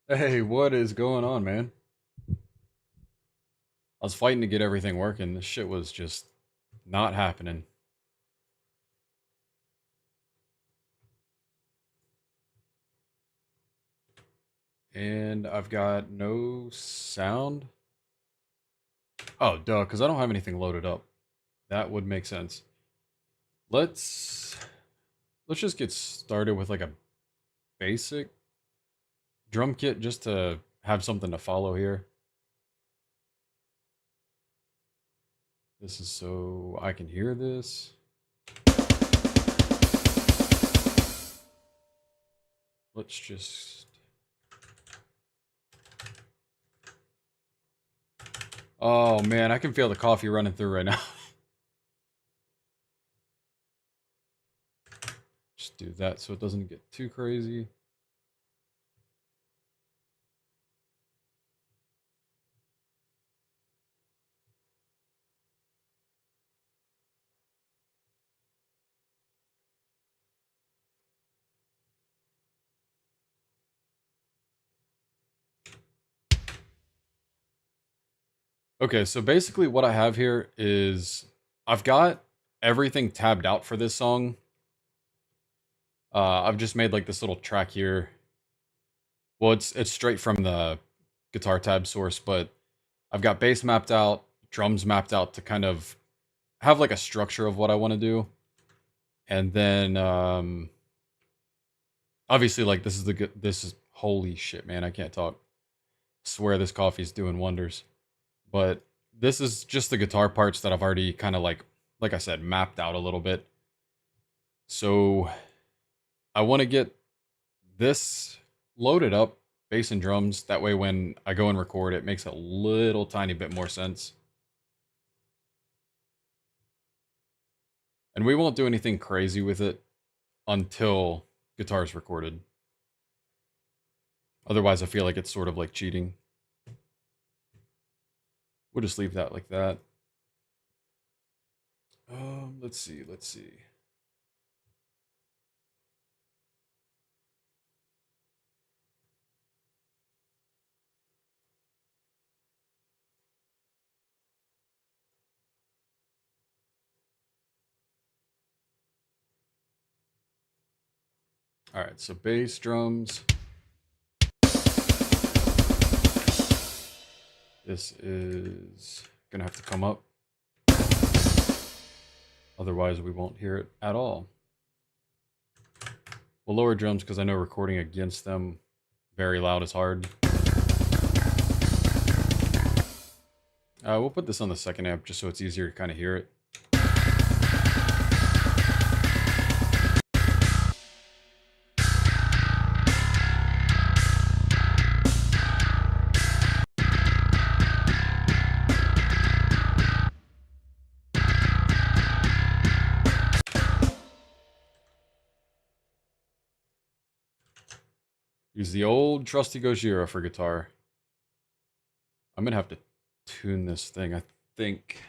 Hey, what is going on, man? I was fighting to get everything working. This shit was just not happening. And I've got no sound. Oh, duh, because I don't have anything loaded up. That would make sense. Let's let's just get started with like a basic drum kit just to have something to follow here. This is so I can hear this. Let's just Oh man, I can feel the coffee running through right now. Just do that so it doesn't get too crazy. Okay, so basically what I have here is I've got everything tabbed out for this song. I've just made like this little track here. Well, it's straight from the guitar tab source, but I've got bass mapped out, drums mapped out to kind of have like a structure of what I want to do. And then obviously like this is holy shit, man, I can't talk. Swear this coffee's doing wonders. But this is just the guitar parts that I've already kind of like I said mapped out a little bit. So I want to get this loaded up, bass and drums. That way, when I go and record, it makes a little tiny bit more sense. And we won't do anything crazy with it until guitar's recorded. Otherwise, I feel like it's sort of like cheating. We'll just leave that like that. Let's see, let's see. All right, so bass, drums. This is gonna have to come up. Otherwise, we won't hear it at all. We'll lower drums because I know recording against them very loud is hard. We'll put this on the second amp just so it's easier to kind of hear it. Use the old trusty Gojira for guitar. I'm gonna have to tune this thing, I think.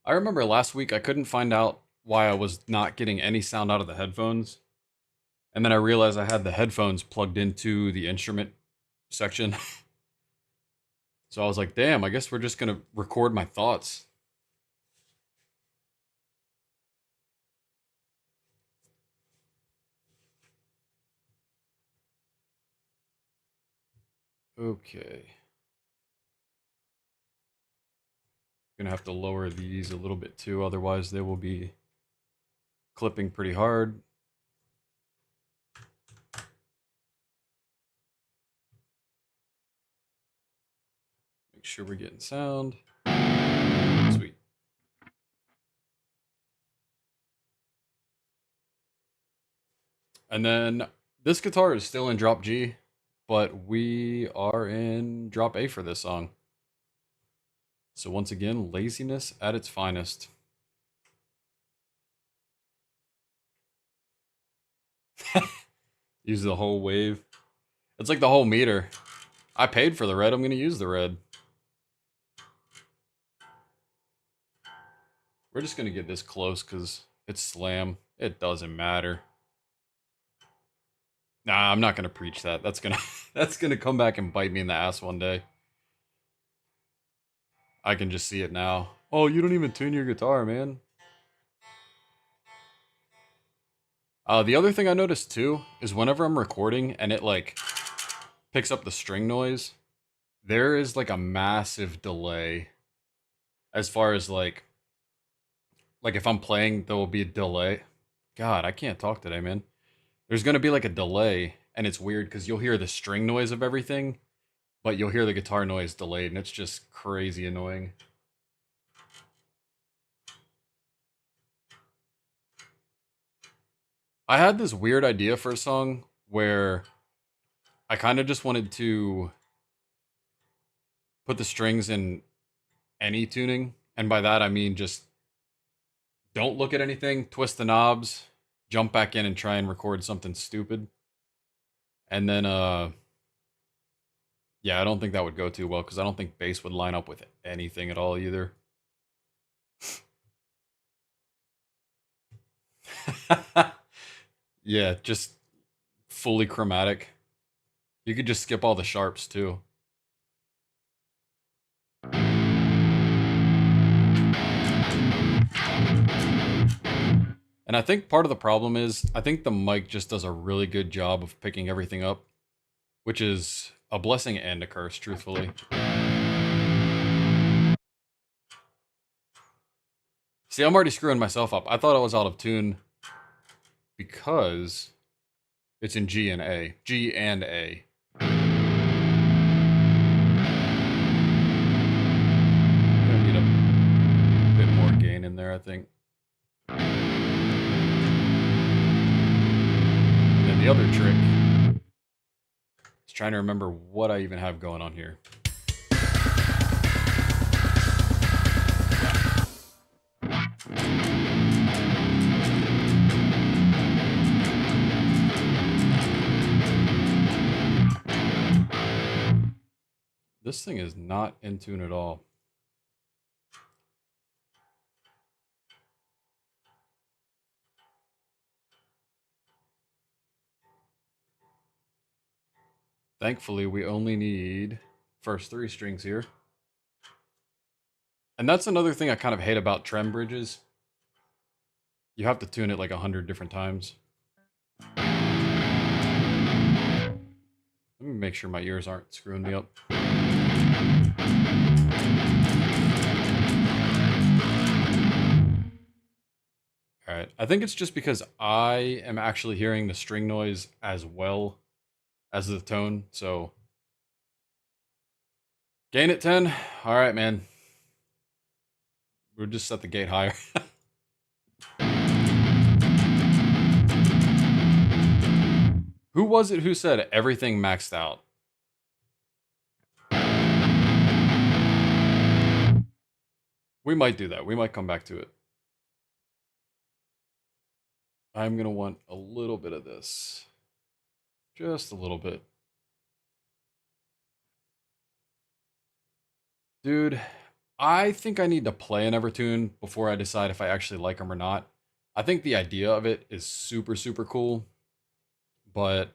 I remember last week I couldn't find out why I was not getting any sound out of the headphones. And then I realized I had the headphones plugged into the instrument section. So I was like, damn, I guess we're just gonna record my thoughts. Okay. Gonna have to lower these a little bit too, otherwise they will be clipping pretty hard. Make sure we're getting sound. Sweet. And then this guitar is still in drop G, but we are in drop A for this song. So once again, laziness at its finest. Use the whole wave. It's like the whole meter. I paid for the red, I'm gonna use the red. We're just gonna get this close because it's slam. It doesn't matter. Nah, I'm not gonna preach that. That's gonna that's gonna come back and bite me in the ass one day. I can just see it now. Oh, you don't even tune your guitar, man. The other thing I noticed too is whenever I'm recording and it like picks up the string noise, there is like a massive delay as far as like if I'm playing, there will be a delay. God, I can't talk today, man. There's gonna be like a delay, and it's weird because you'll hear the string noise of everything, but you'll hear the guitar noise delayed, and it's just crazy annoying. I had this weird idea for a song where I kind of just wanted to put the strings in any tuning, and by that I mean just don't look at anything, twist the knobs, jump back in and try and record something stupid. And then yeah, I don't think that would go too well because I don't think bass would line up with anything at all either. Yeah, just fully chromatic. You could just skip all the sharps too. And I think part of the problem is I think the mic just does a really good job of picking everything up, which is a blessing and a curse, truthfully. See, I'm already screwing myself up. I thought I was out of tune because it's in G and A. G and A. Gonna need a bit more gain in there, I think. And then the other trick is trying to remember what I even have going on here. This thing is not in tune at all. Thankfully, we only need first 3 strings here. And that's another thing I kind of hate about trem bridges. You have to tune it like 100 different times. Let me make sure my ears aren't screwing me up. Alright, I think it's just because I am actually hearing the string noise as well as the tone, so... Gain at 10? Alright, man. We'll just set the gate higher. Who was it who said everything maxed out? We might do that. We might come back to it. I'm going to want a little bit of this. Just a little bit. Dude, I think I need to play an Evertune before I decide if I actually like them or not. I think the idea of it is super, super cool. But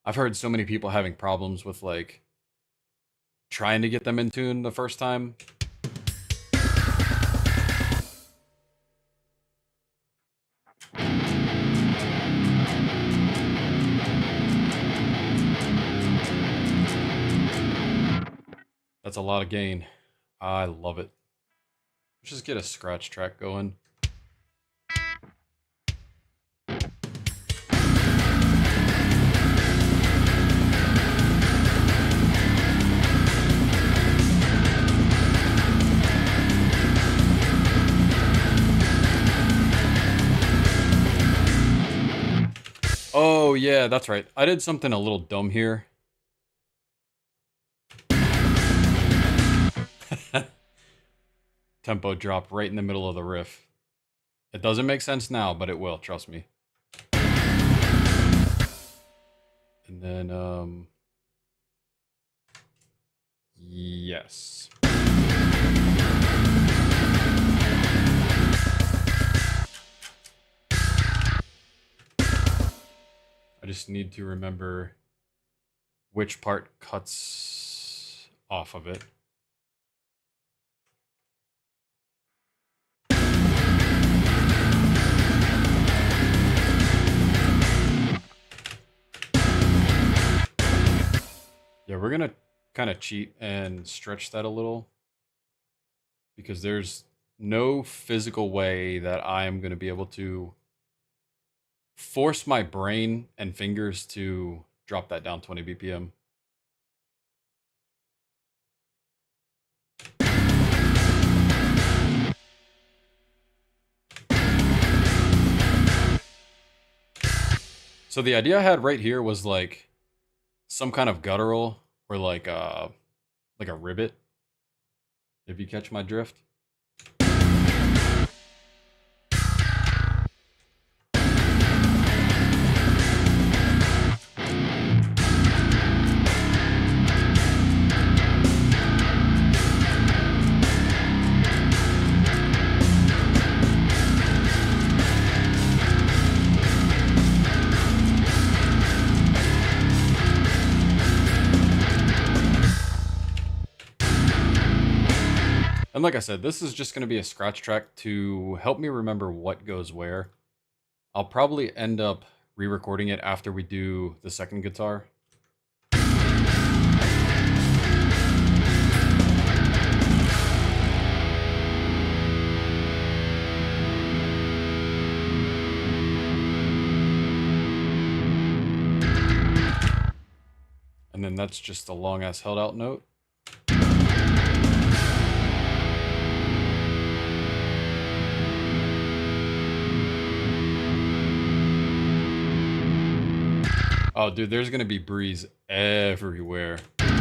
I've heard so many people having problems with, like, trying to get them in tune the first time. That's a lot of gain. I love it. Let's just get a scratch track going. Oh, yeah, that's right. I did something a little dumb here. Tempo drop right in the middle of the riff. It doesn't make sense now, but it will, trust me. And then, yes. just need to remember which part cuts off of it. Yeah, we're gonna kind of cheat and stretch that a little because there's no physical way that I am going to be able to force my brain and fingers to drop that down 20 BPM. So the idea I had right here was like some kind of guttural or like a ribbit, if you catch my drift. And like I said, this is just going to be a scratch track to help me remember what goes where. I'll probably end up re-recording it after we do the second guitar. And then that's just a long ass held out note. Oh, dude, there's gonna be breeze everywhere. I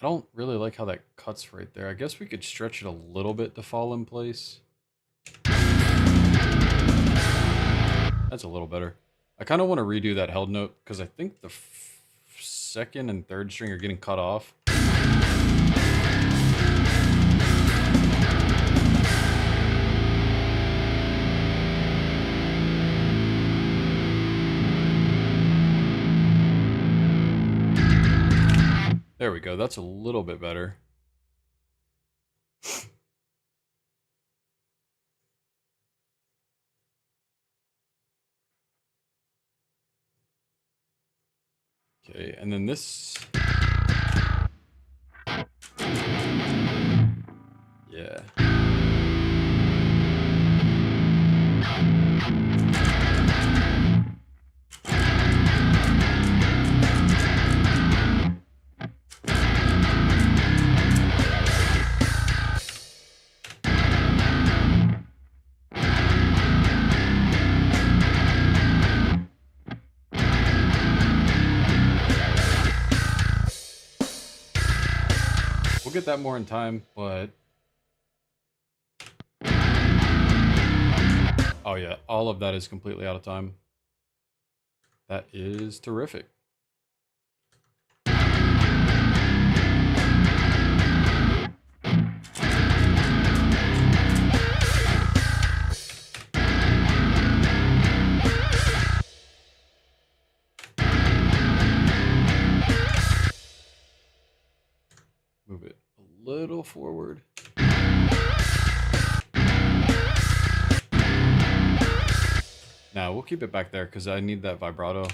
don't really like how that cuts right there. I guess we could stretch it a little bit to fall in place. That's a little better. I kind of want to redo that held note because I think the second and third string are getting cut off. There we go. That's a little bit better. Okay, and then this. Yeah. We'll get that more in time, but... Oh yeah, all of that is completely out of time. That is terrific. Move it a little forward. Now we'll keep it back there because I need that vibrato.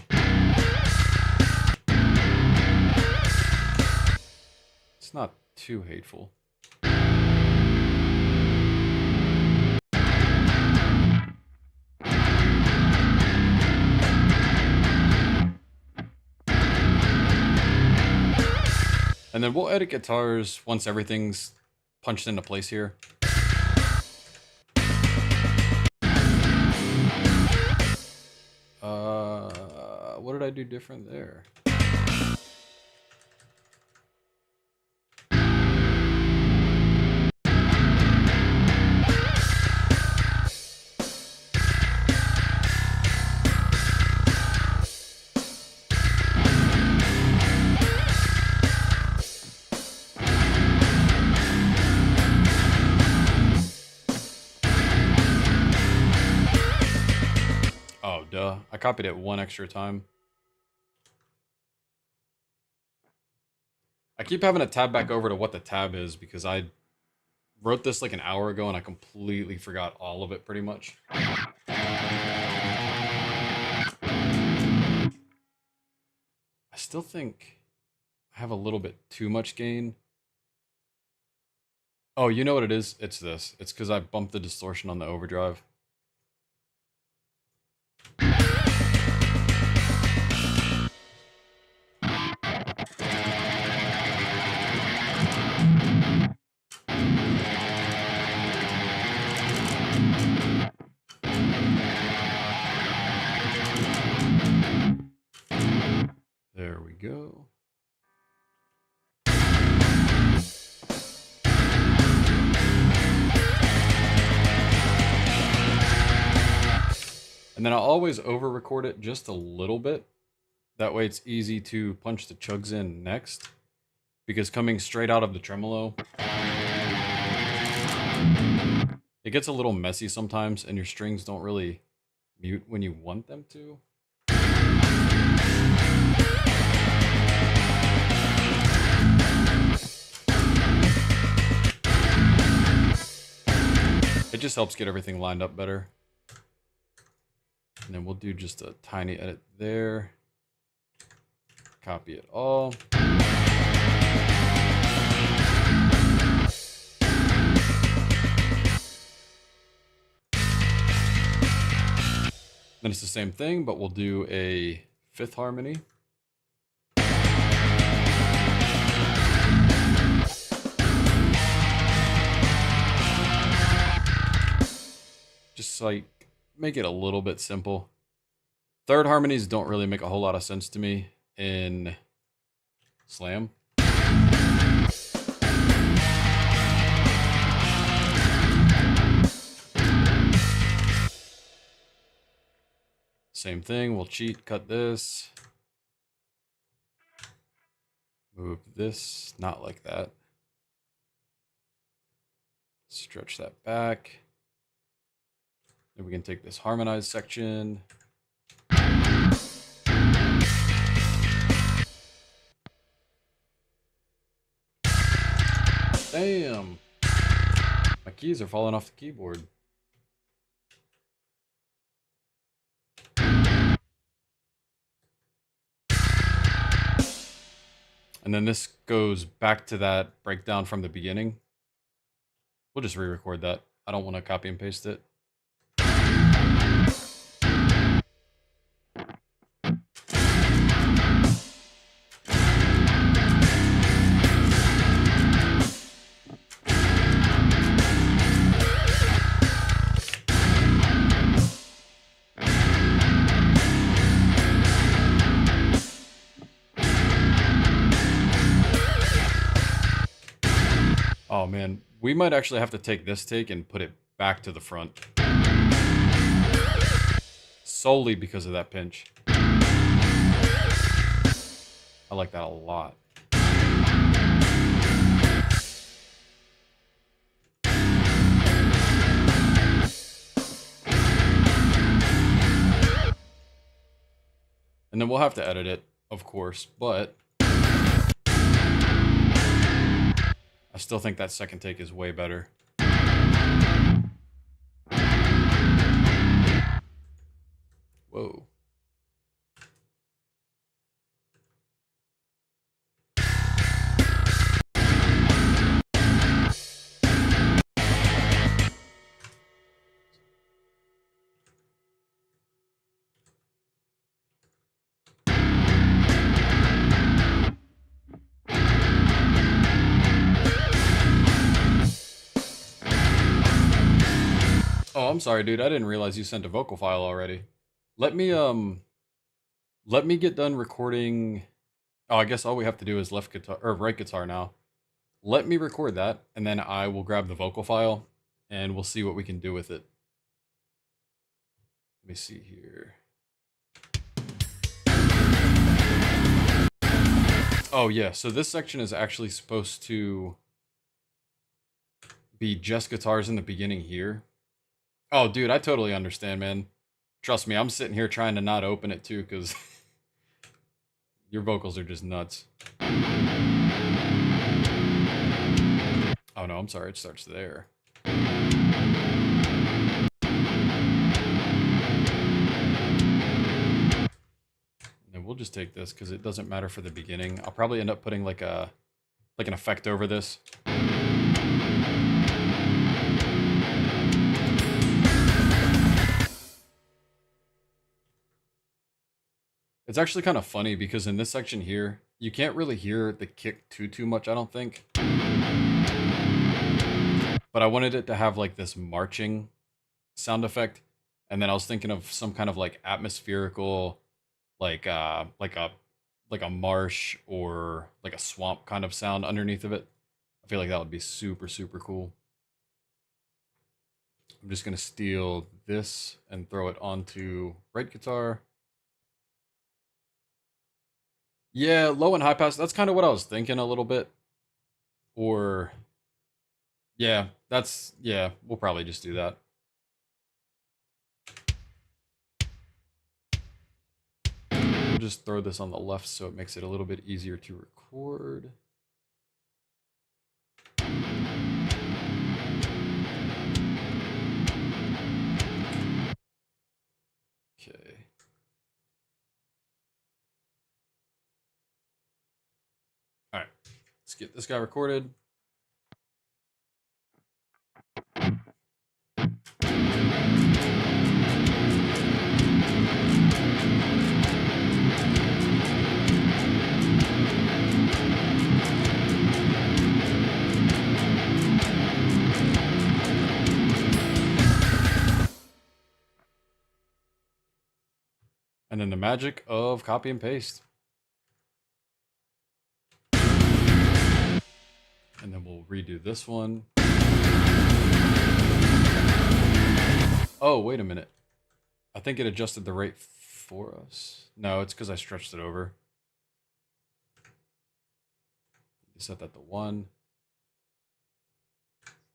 It's not too hateful. And then we'll edit guitars once everything's punched into place here. What did I do different there? duh. I copied it one extra time. I keep having to tab back over to what the tab is because I wrote this like an hour ago and I completely forgot all of it pretty much. I still think I have a little bit too much gain. Oh, you know what it is? It's this. It's because I bumped the distortion on the overdrive. There we go. And then I'll always over record it just a little bit. That way it's easy to punch the chugs in next. Because coming straight out of the tremolo, it gets a little messy sometimes and your strings don't really mute when you want them to. It just helps get everything lined up better. And then we'll do just a tiny edit there. Copy it all. Then it's the same thing, but we'll do a fifth harmony. Just like make it a little bit simple. Third harmonies don't really make a whole lot of sense to me in Slam. Same thing, we'll cheat, cut this. Move this, not like that. Stretch that back. Then we can take this harmonized section. Damn! My keys are falling off the keyboard. And then this goes back to that breakdown from the beginning. We'll just re-record that. I don't want to copy and paste it. Oh man, we might actually have to take this take and put it back to the front. Solely because of that pinch. I like that a lot. And then we'll have to edit it, of course, but I still think that second take is way better. Whoa. Oh, I'm sorry, dude. I didn't realize you sent a vocal file already. Let me get done recording. Oh, I guess all we have to do is left guitar or right guitar now. Let me record that and then I will grab the vocal file and we'll see what we can do with it. Let me see here. Oh yeah, so this section is actually supposed to be just guitars in the beginning here. Oh, dude, I totally understand, man. Trust me, I'm sitting here trying to not open it too, because your vocals are just nuts. Oh no, I'm sorry, it starts there. And we'll just take this because it doesn't matter for the beginning. I'll probably end up putting like an effect over this. It's actually kind of funny because in this section here, you can't really hear the kick too much, I don't think. But I wanted it to have like this marching sound effect, and then I was thinking of some kind of like atmospherical, like a marsh or like a swamp kind of sound underneath of it. I feel like that would be super cool. I'm just gonna steal this and throw it onto right guitar. Yeah, low and high pass. That's kind of what I was thinking a little bit. Or yeah, we'll probably just do that. We'll just throw this on the left so it makes it a little bit easier to record. Okay. All right, let's get this guy recorded. And then the magic of copy and paste. And then we'll redo this one. Oh, wait a minute. I think it adjusted the rate for us. No, it's because I stretched it over. You set that to 1.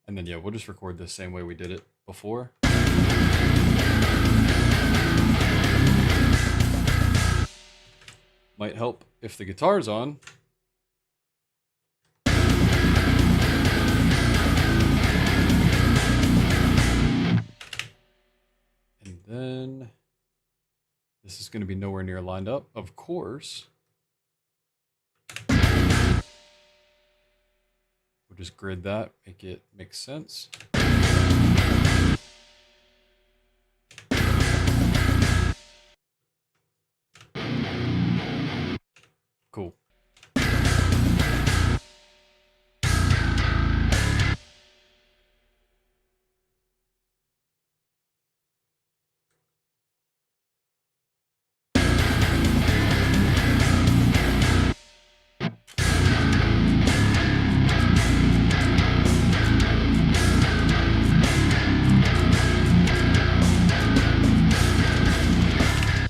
And then, yeah, we'll just record the same way we did it before. Might help if the guitar's on. And then this is going to be nowhere near lined up, of course. We'll just grid that, make it make sense. Cool.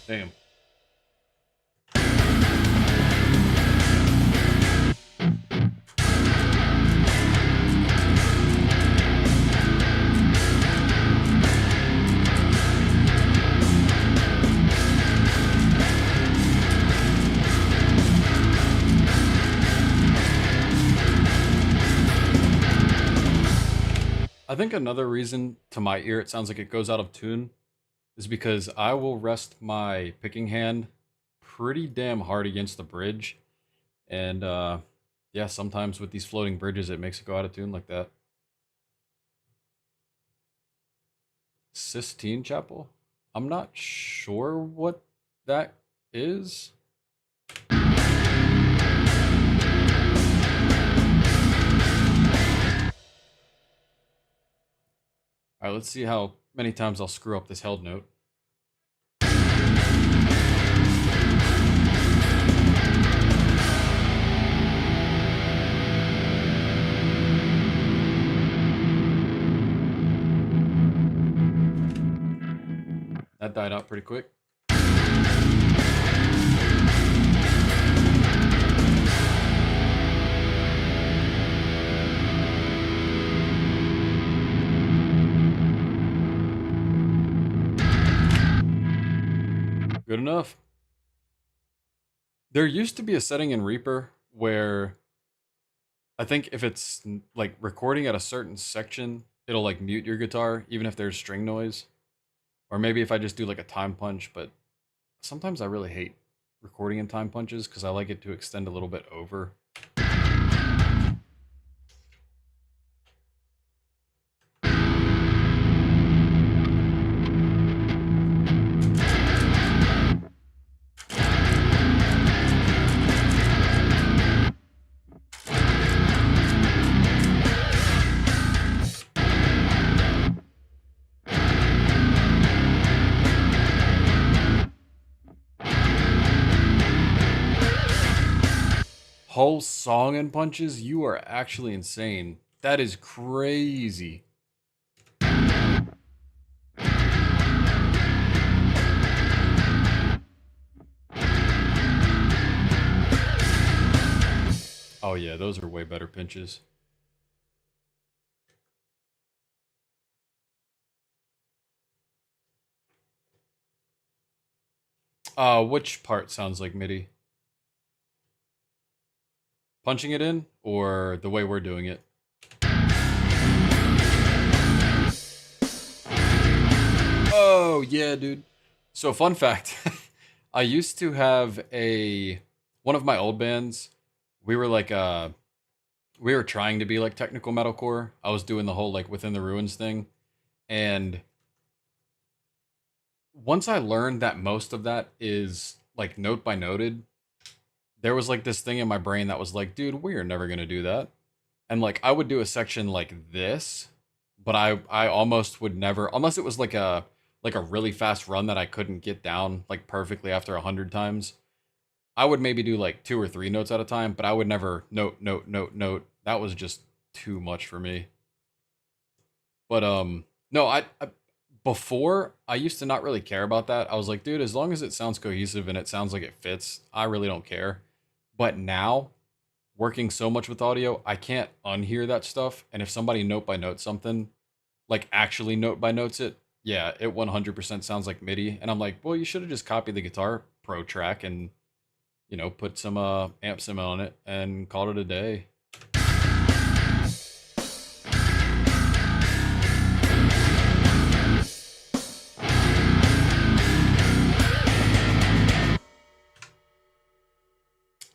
Damn. I think another reason to my ear it sounds like it goes out of tune is because I will rest my picking hand pretty damn hard against the bridge. And yeah, sometimes with these floating bridges, it makes it go out of tune like that. Sistine Chapel? I'm not sure what that is. All right, let's see how many times I'll screw up this held note. That died out pretty quick. Good enough. There used to be a setting in Reaper where I think if it's like recording at a certain section, it'll like mute your guitar even if there's string noise. Or maybe if I just do like a time punch, but sometimes I really hate recording in time punches because I like it to extend a little bit over. Whole song and punches? You are actually insane. That is crazy. Oh yeah, those are way better pinches. Which part sounds like MIDI? Punching it in or the way we're doing it? Oh, yeah, dude. So, fun fact I used to have one of my old bands. We were like, we were trying to be like technical metalcore. I was doing the whole like Within the Ruins thing. And once I learned that most of that is like note by noted, there was like this thing in my brain that was like, dude, we are never going to do that. And like I would do a section like this, but I almost would never, unless it was like a really fast run that I couldn't get down like perfectly after 100 times. I would maybe do like 2 or 3 notes at a time, but I would never note. That was just too much for me. But no, I before I used to not really care about that. I was like, dude, as long as it sounds cohesive and it sounds like it fits, I really don't care. But now, working so much with audio, I can't unhear that stuff. And if somebody note by note something, like actually note by notes it, yeah, it 100% sounds like MIDI. And I'm like, well, you should have just copied the Guitar Pro track and, put some amp sim on it and called it a day.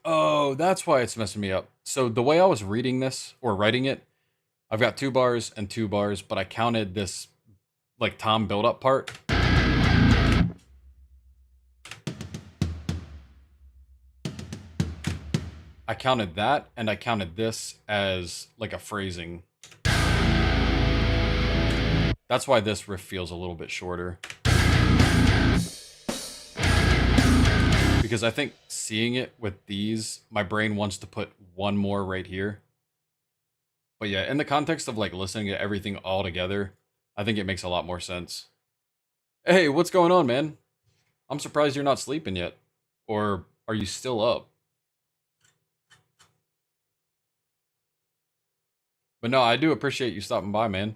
Oh, that's why it's messing me up. So the way I was reading this or writing it, I've got 2 bars and 2 bars, but I counted this like tom build up part. I counted that and I counted this as like a phrasing. That's why this riff feels a little bit shorter. Because I think seeing it with these, my brain wants to put one more right here. But yeah, in the context of like listening to everything all together, I think it makes a lot more sense. Hey, what's going on, man? I'm surprised you're not sleeping yet. Or are you still up? But no, I do appreciate you stopping by, man.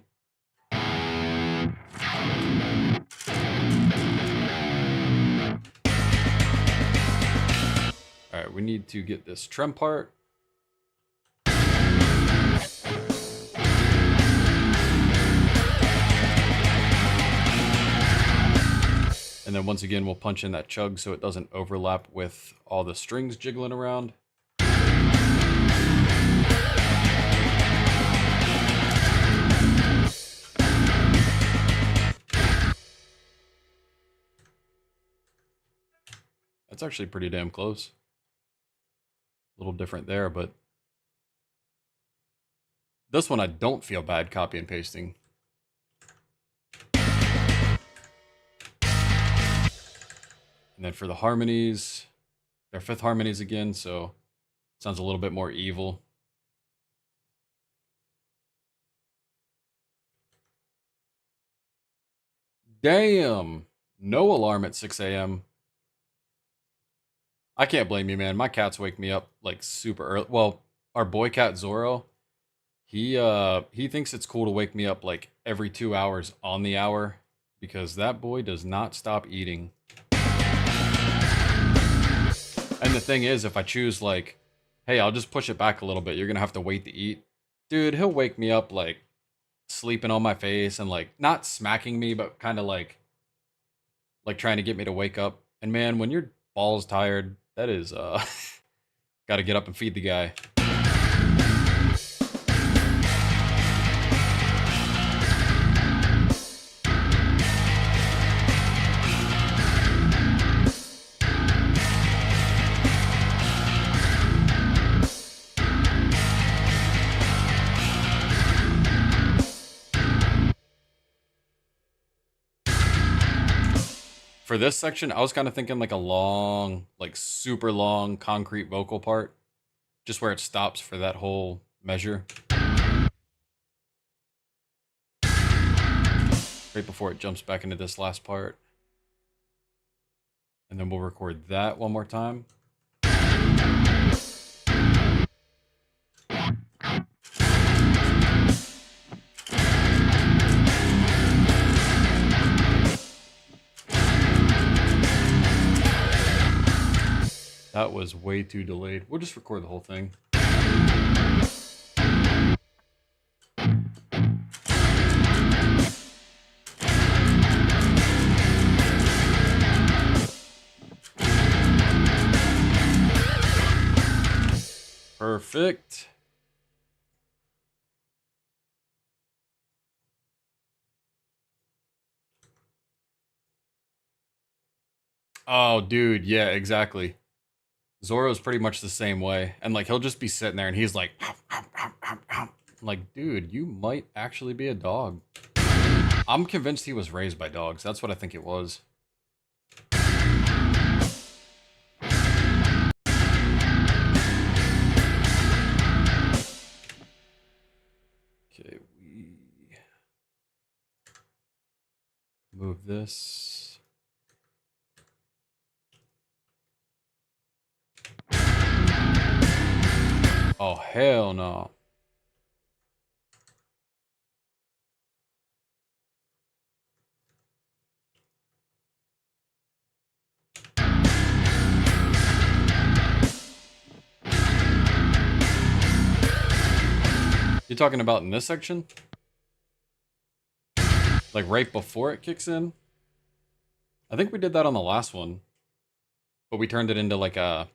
All right, we need to get this trem part. And then once again, we'll punch in that chug so it doesn't overlap with all the strings jiggling around. That's actually pretty damn close. A little different there, but this one I don't feel bad copy and pasting. And then for the harmonies, they're fifth harmonies again, so it sounds a little bit more evil. Damn! No alarm at 6 a.m. I can't blame you, man. My cats wake me up like super early. Well, our boy cat Zorro, he thinks it's cool to wake me up like every 2 hours on the hour because that boy does not stop eating. And the thing is, if I choose like, hey, I'll just push it back a little bit, you're gonna have to wait to eat. Dude, he'll wake me up like sleeping on my face and like not smacking me, but kind of like trying to get me to wake up. And man, when your balls tired, that is got to get up and feed the guy. For this section, I was kind of thinking like a long, like super long concrete vocal part, just where it stops for that whole measure. Right before it jumps back into this last part. And then we'll record that one more time. That was way too delayed. We'll just record the whole thing. Perfect. Oh, dude, yeah, exactly. Zoro's pretty much the same way. And like he'll just be sitting there and he's like I'm like, dude, you might actually be a dog. I'm convinced he was raised by dogs. That's what I think it was. Okay, we move this. Oh, hell no. You're talking about in this section? Like right before it kicks in? I think we did that on the last one. But we turned it into like a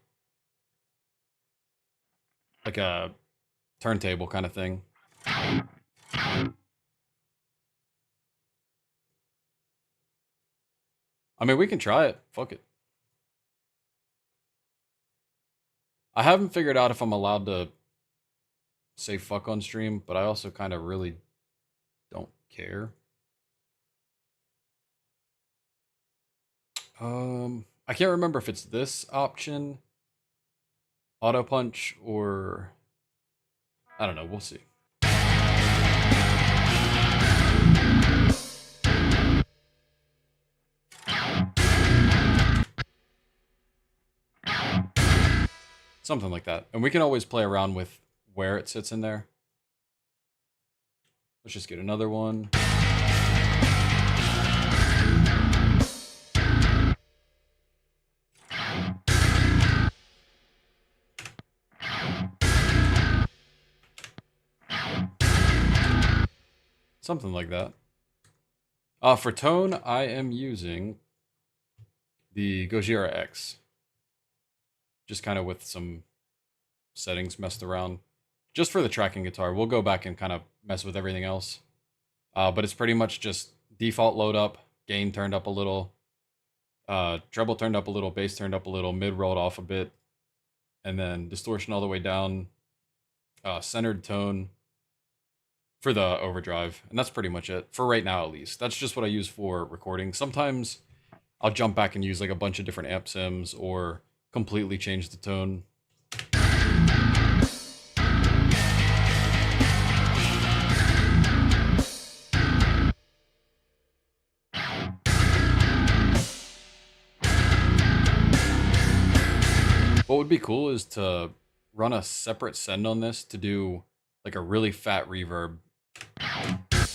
turntable kind of thing. I mean, we can try it. Fuck it. I haven't figured out if I'm allowed to say fuck on stream, but I also kind of really don't care. I can't remember if it's this option, auto punch, or I don't know. We'll see. Something like that. And we can always play around with where it sits in there. Let's just get another one. Something like that. For tone, I am using the Gojira X. Just kind of with some settings messed around. Just for the tracking guitar. We'll go back and kind of mess with everything else. But it's pretty much just default load up, gain turned up a little, treble turned up a little, bass turned up a little, mid rolled off a bit, and then distortion all the way down, centered tone for the overdrive. And that's pretty much it, for right now at least. That's just what I use for recording. Sometimes I'll jump back and use like a bunch of different amp sims or completely change the tone. What would be cool is to run a separate send on this to do like a really fat reverb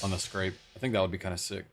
on the scrape. I think that would be kind of sick.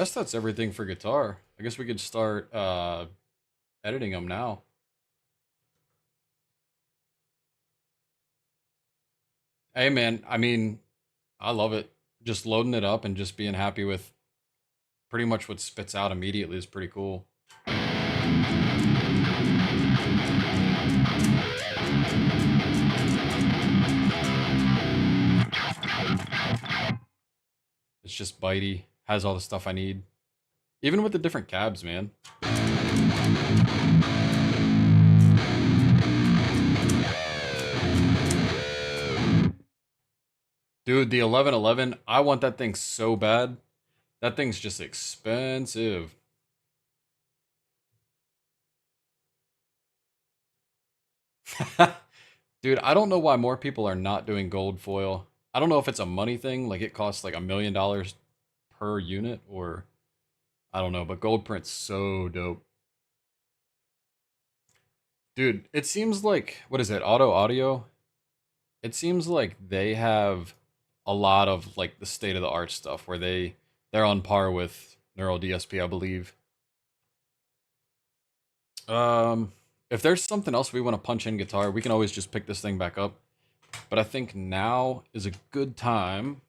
guess that's everything for guitar. I guess we could start editing them now. Hey man, I mean, I love it. Just loading it up and just being happy with pretty much what spits out immediately is pretty cool. It's just bitey, has all the stuff I need. Even with the different cabs, man. Dude, the 1111, I want that thing so bad. That thing's just expensive. Dude, I don't know why more people are not doing gold foil. I don't know if it's a money thing, like it costs like $1 million per unit, or I don't know, but gold print's so dope. Dude, it seems like, what is it, Auto Audio? It seems like they have a lot of like the state of the art stuff where they're on par with Neural DSP, I believe. Um, if there's something else we want to punch in guitar, we can always just pick this thing back up. But I think now is a good time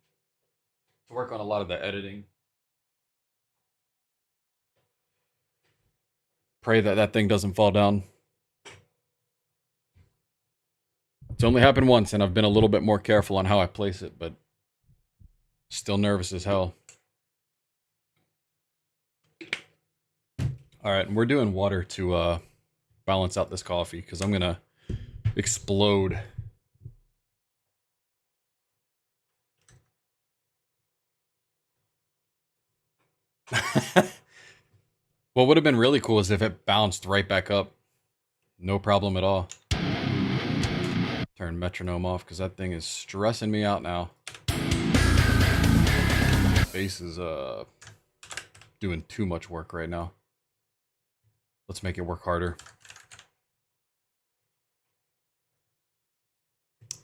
to work on a lot of the editing. Pray that that thing doesn't fall down. It's only happened once, and I've been a little bit more careful on how I place it, but still nervous as hell. All right, and we're doing water to balance out this coffee because I'm gonna explode. What would have been really cool is if it bounced right back up. No problem at all. Turn metronome off because that thing is stressing me out now. Bass is doing too much work right now. Let's make it work harder.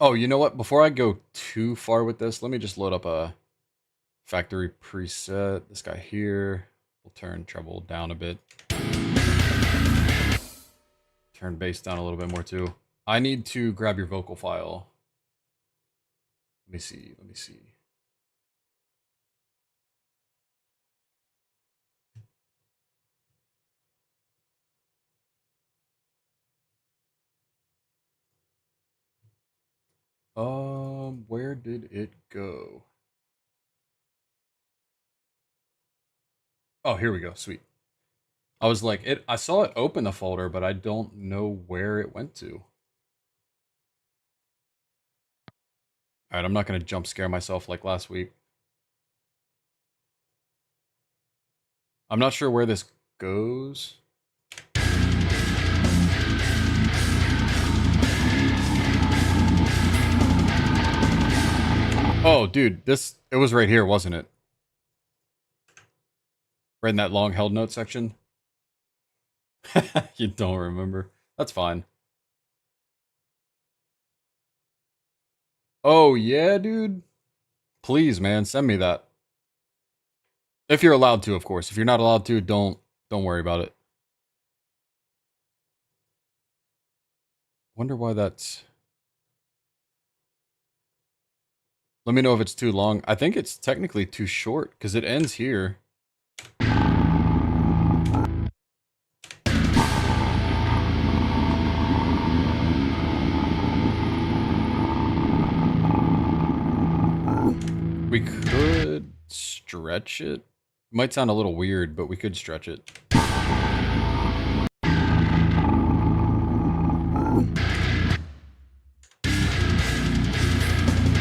Oh, you know what? Before I go too far with this, let me just load up a factory preset. This guy here. We'll turn treble down a bit. Turn bass down a little bit more too. I need to grab your vocal file. Let me see. Let me see. Where did it go? Oh, here we go. Sweet. I was like, I saw it open the folder, but I don't know where it went to. All right, I'm not going to jump scare myself like last week. I'm not sure where this goes. Oh, dude, it was right here, wasn't it? Right in that long held note section. You don't remember. That's fine. Oh, yeah, dude. Please, man, send me that. If you're allowed to, of course. If you're not allowed to, don't worry about it. Wonder why that's... Let me know if it's too long. I think it's technically too short because it ends here. We could stretch it. Might sound a little weird, but we could stretch it.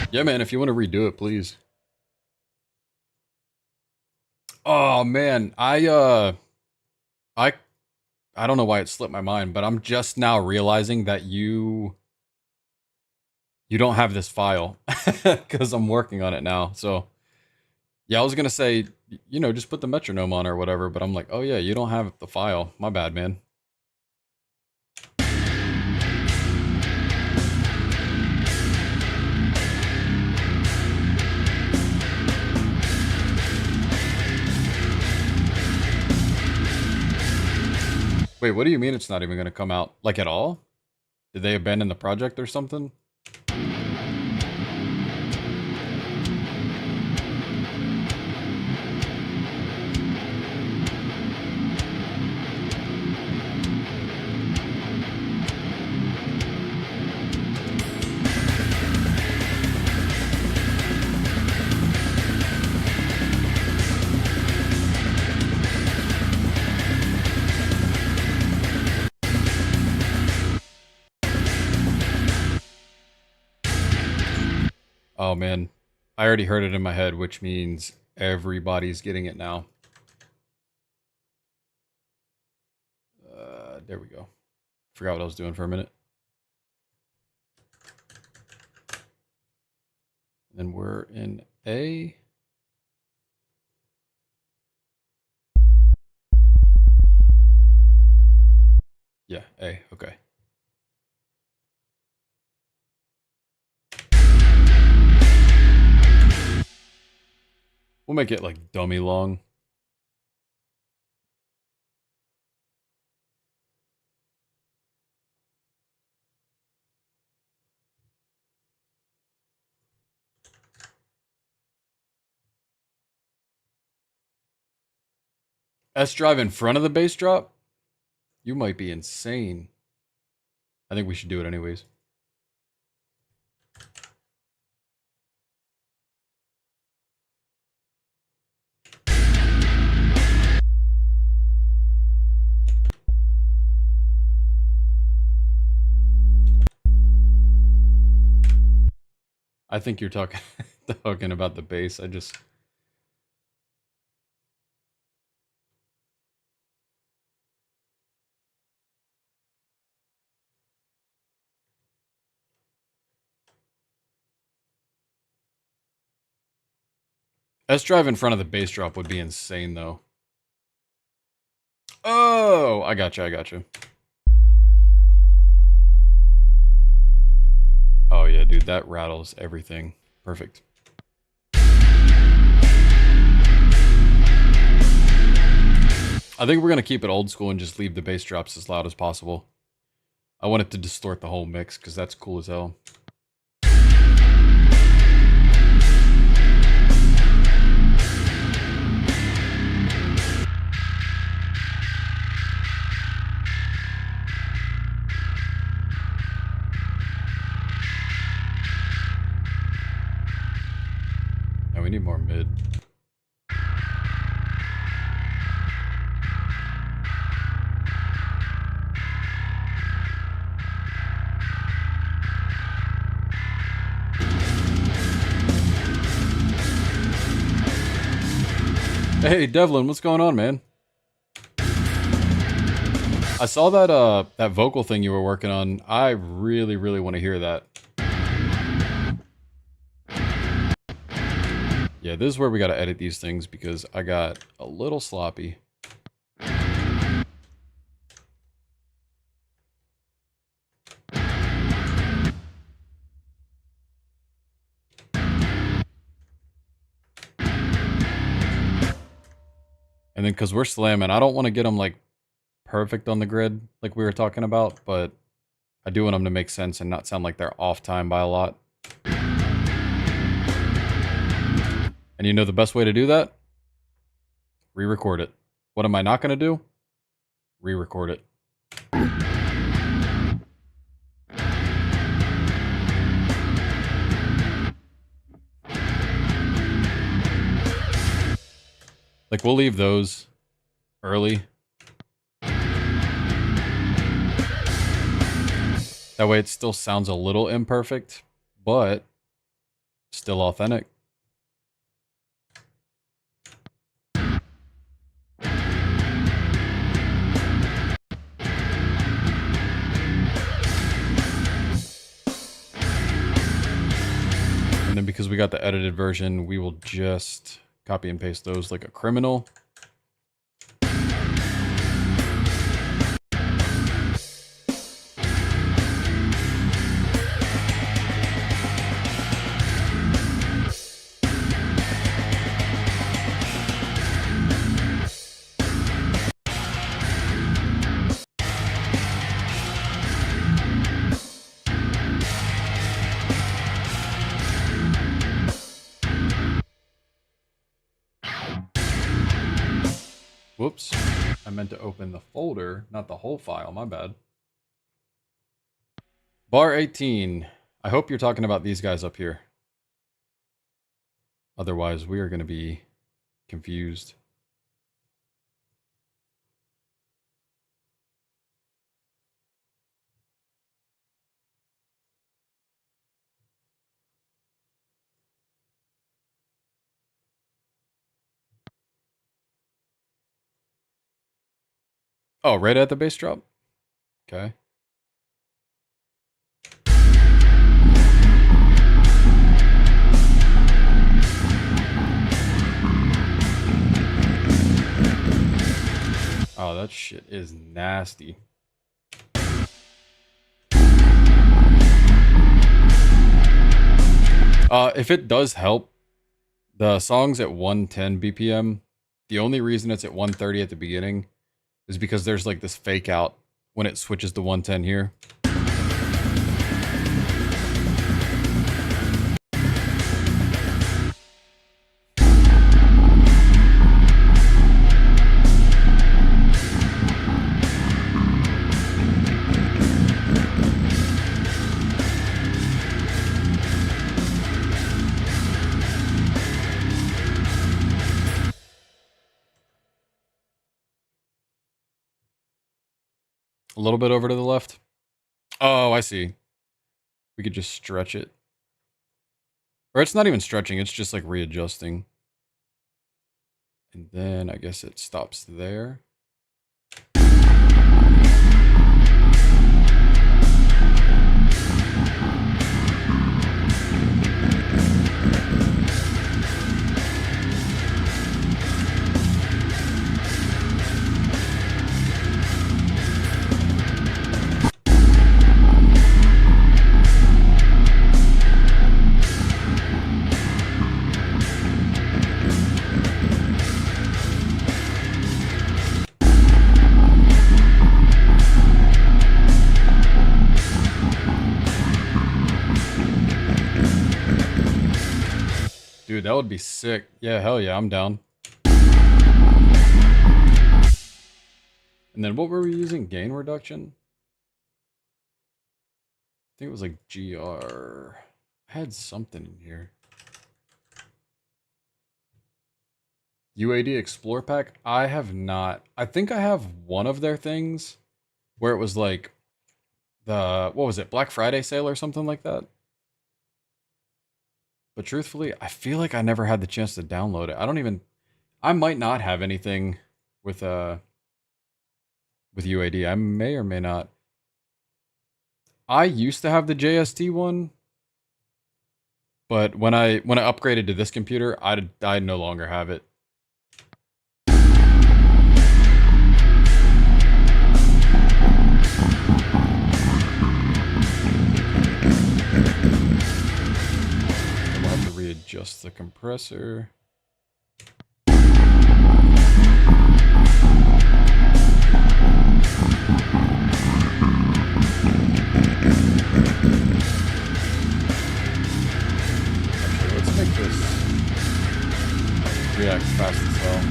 Yeah, man, if you want to redo it, please. Oh man, I don't know why it slipped my mind, but I'm just now realizing that you don't have this file because I'm working on it now. So yeah, I was gonna say, just put the metronome on or whatever, but I'm like, oh yeah, you don't have the file. My bad, man. Wait, what do you mean it's not even going to come out? Like at all? Did they abandon the project or something? Oh man, I already heard it in my head, which means everybody's getting it now. There we go. Forgot what I was doing for a minute. And we're in A. Yeah, A, okay. We'll make it like dummy long. S drive in front of the bass drop? You might be insane. I think we should do it anyways. I think you're talking talking about the bass. I just S drive in front of the bass drop would be insane though. Oh, I got you. I got you. Oh yeah, dude, that rattles everything. Perfect. I think we're gonna keep it old school and just leave the bass drops as loud as possible. I want it to distort the whole mix because that's cool as hell. Now we need more mid. Hey, Devlin, what's going on, man? I saw that that vocal thing you were working on. I really, really want to hear that. Yeah, this is where we got to edit these things because I got a little sloppy. And then because we're slamming, I don't want to get them like perfect on the grid like we were talking about, but I do want them to make sense and not sound like they're off time by a lot. And you know the best way to do that? Re-record it. What am I not going to do? Re-record it. Like, we'll leave those early. That way it still sounds a little imperfect, but still authentic. And then because we got the edited version, we will just copy and paste those like a criminal. Whoops. I meant to open the folder, not the whole file. My bad. Bar 18. I hope you're talking about these guys up here. Otherwise, we are going to be confused. Oh, right at the bass drop? Okay. Oh, that shit is nasty. If it does help, the song's at 110 BPM. The only reason it's at 130 at the beginning is because there's like this fake out when it switches to 110 here. A little bit over to the left. Oh, I see. We could just stretch it. Or it's not even stretching, it's just like readjusting. And then I guess it stops there. Dude, that would be sick. Yeah, hell yeah, I'm down. And then what were we using? Gain reduction? I think it was like GR. I had something in here. UAD Explore Pack? I have not. I think I have one of their things where it was like the, what was it, Black Friday sale or something like that? But truthfully, I feel like I never had the chance to download it. I might not have anything with UAD. I may or may not. I used to have the JST one, but when I upgraded to this computer, I no longer have it. We'll have to readjust the compressor. React fast as hell.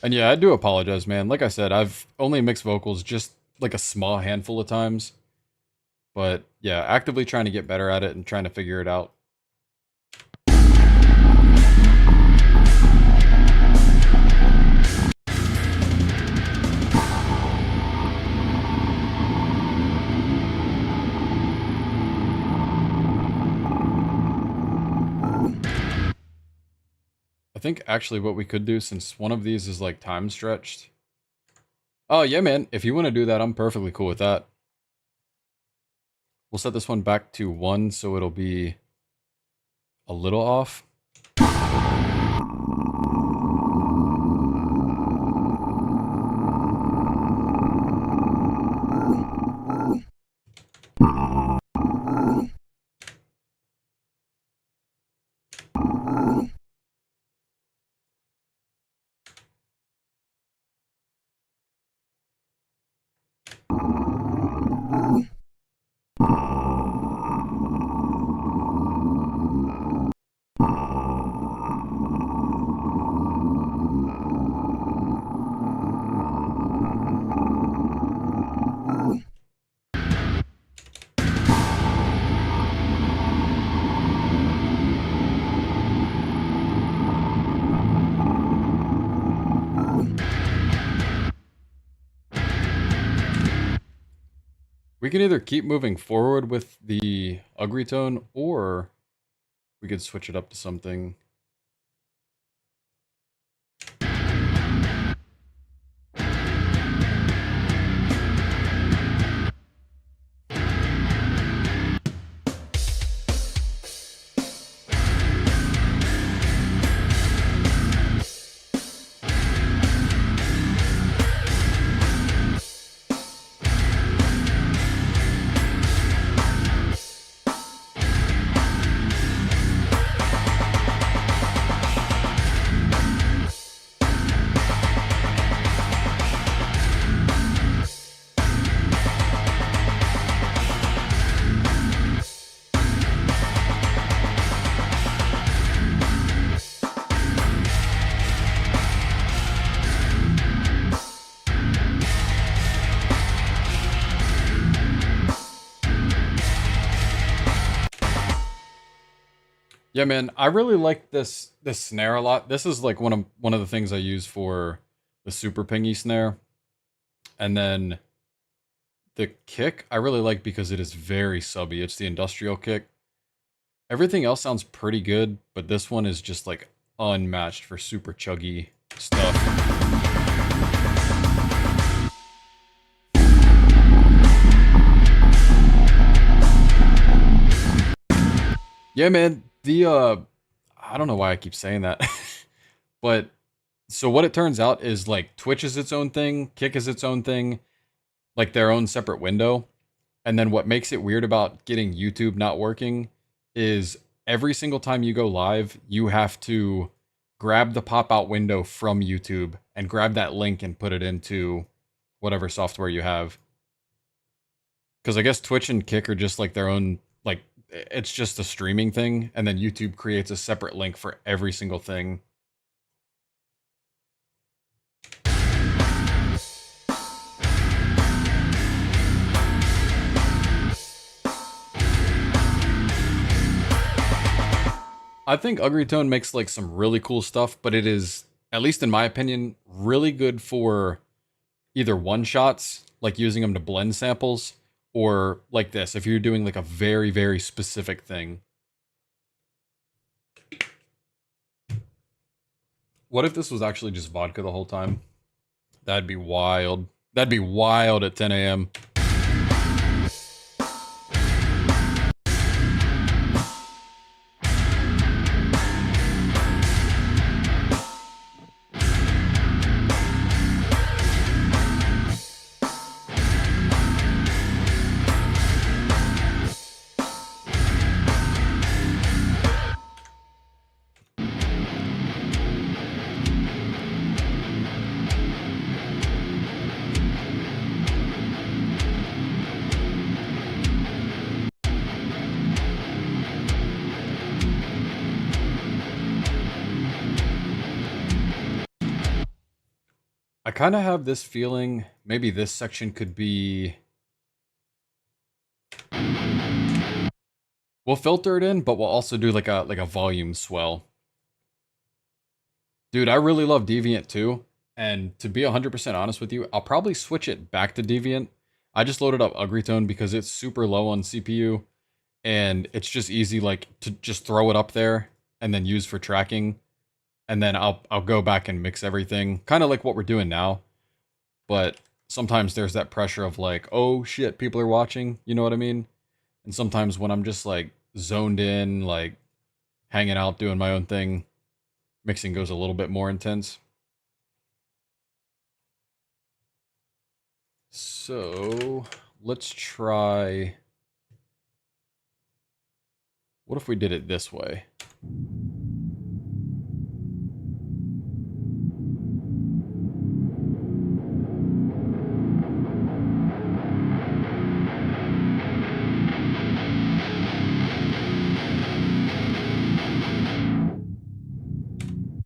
And yeah, I do apologize, man. Like I said, I've only mixed vocals just like a small handful of times. But yeah, actively trying to get better at it and trying to figure it out. I think actually what we could do, since one of these is like time stretched. Oh yeah, man. If you want to do that, I'm perfectly cool with that. We'll set this one back to 1 so it'll be a little off. We can either keep moving forward with the ugly tone, or we could switch it up to something. Yeah, man, I really like this snare a lot. This is like one of the things I use for the super pingy snare. And then the kick I really like because it is very subby. It's the industrial kick. Everything else sounds pretty good, but this one is just like unmatched for super chuggy stuff. Yeah, man, the I don't know why I keep saying that. But so what it turns out is like Twitch is its own thing, Kick is its own thing, like their own separate window. And then what makes it weird about getting YouTube not working is every single time you go live, you have to grab the pop out window from YouTube and grab that link and put it into whatever software you have. Because I guess Twitch and Kick are just like their own, like, it's just a streaming thing. And then YouTube creates a separate link for every single thing. I think Ugly Tone makes like some really cool stuff, but it is, at least in my opinion, really good for either one shots, like using them to blend samples, or like this, if you're doing like a very, very specific thing. What if this was actually just vodka the whole time? That'd be wild. That'd be wild at 10 a.m. I kind of have this feeling maybe this section could be. We'll filter it in, but we'll also do like a volume swell. Dude, I really love Deviant too. And to be 100% honest with you, I'll probably switch it back to Deviant. I just loaded up Ugly Tone because it's super low on CPU. And it's just easy like to just throw it up there and then use for tracking. And then I'll go back and mix everything. Kind of like what we're doing now. But sometimes there's that pressure of like, oh shit, people are watching. You know what I mean? And sometimes when I'm just like zoned in, like hanging out, doing my own thing, mixing goes a little bit more intense. So let's try. What if we did it this way?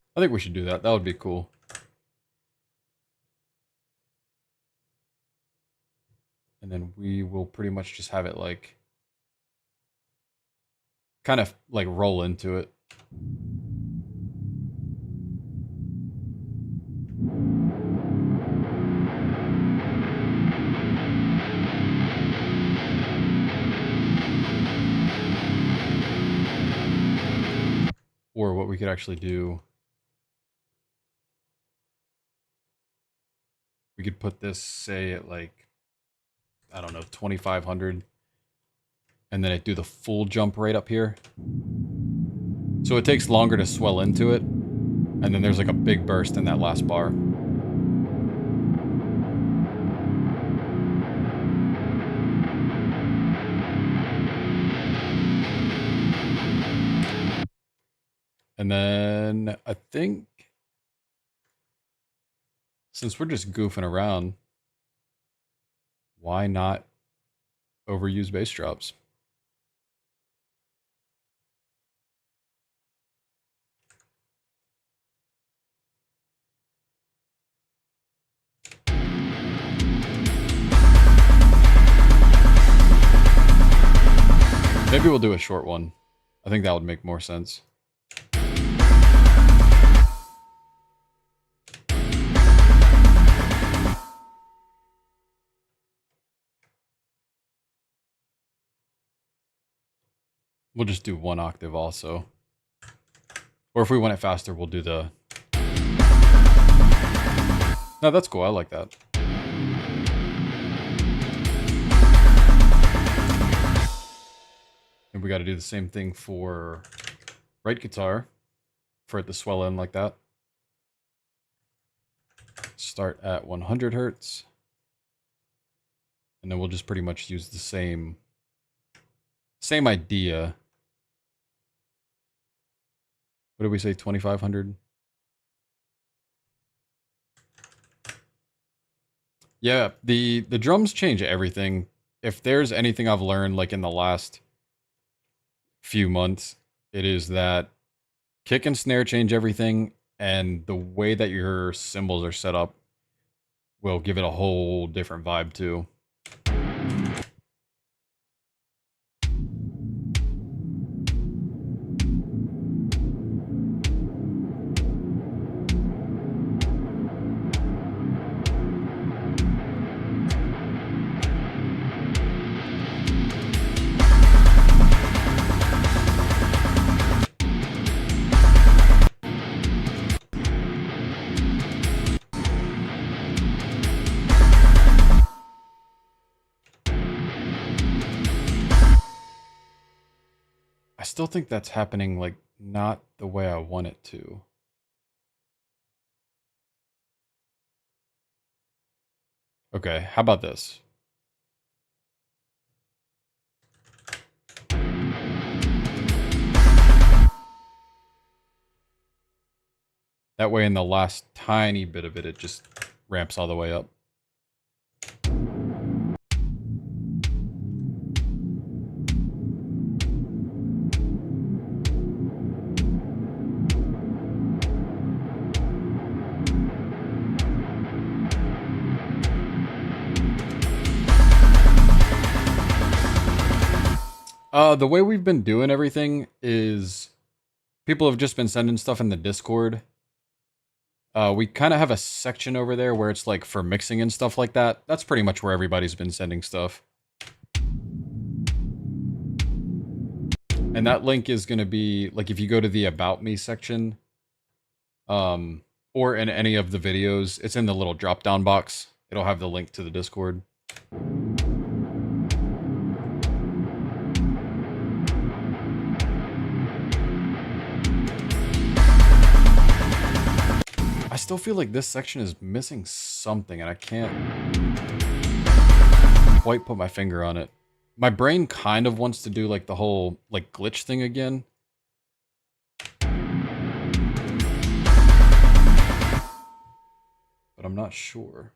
I think we should do that. That would be cool. And then we will pretty much just have it like kind of like roll into it. what we could actually do. We could put this, say, at like, I don't know, 2,500. And then it do the full jump right up here. So it takes longer to swell into it. And then there's like a big burst in that last bar. And then I think, since we're just goofing around, why not overuse bass drops? Maybe we'll do a short one. I think that would make more sense. We'll just do 1 octave also. Or if we want it faster, we'll do the... No, that's cool. I like that. And we got to do the same thing for right guitar for it to swell in like that. Start at 100 hertz. And then we'll just pretty much use the same idea. What did we say, 2,500? Yeah, the drums change everything. If there's anything I've learned like in the last few months, it is that kick and snare change everything, and the way that your cymbals are set up will give it a whole different vibe too. I still think that's happening like not the way I want it to. Okay, how about this? That way in the last tiny bit of it, it just ramps all the way up. The way we've been doing everything is people have just been sending stuff in the Discord. We kind of have a section over there where it's like for mixing and stuff like that. That's pretty much where everybody's been sending stuff. And that link is going to be, like, if you go to the About Me section, or in any of the videos, it's in the little drop-down box. It'll have the link to the Discord. I still feel like this section is missing something, and I can't quite put my finger on it. My brain kind of wants to do like the whole like glitch thing again. But I'm not sure.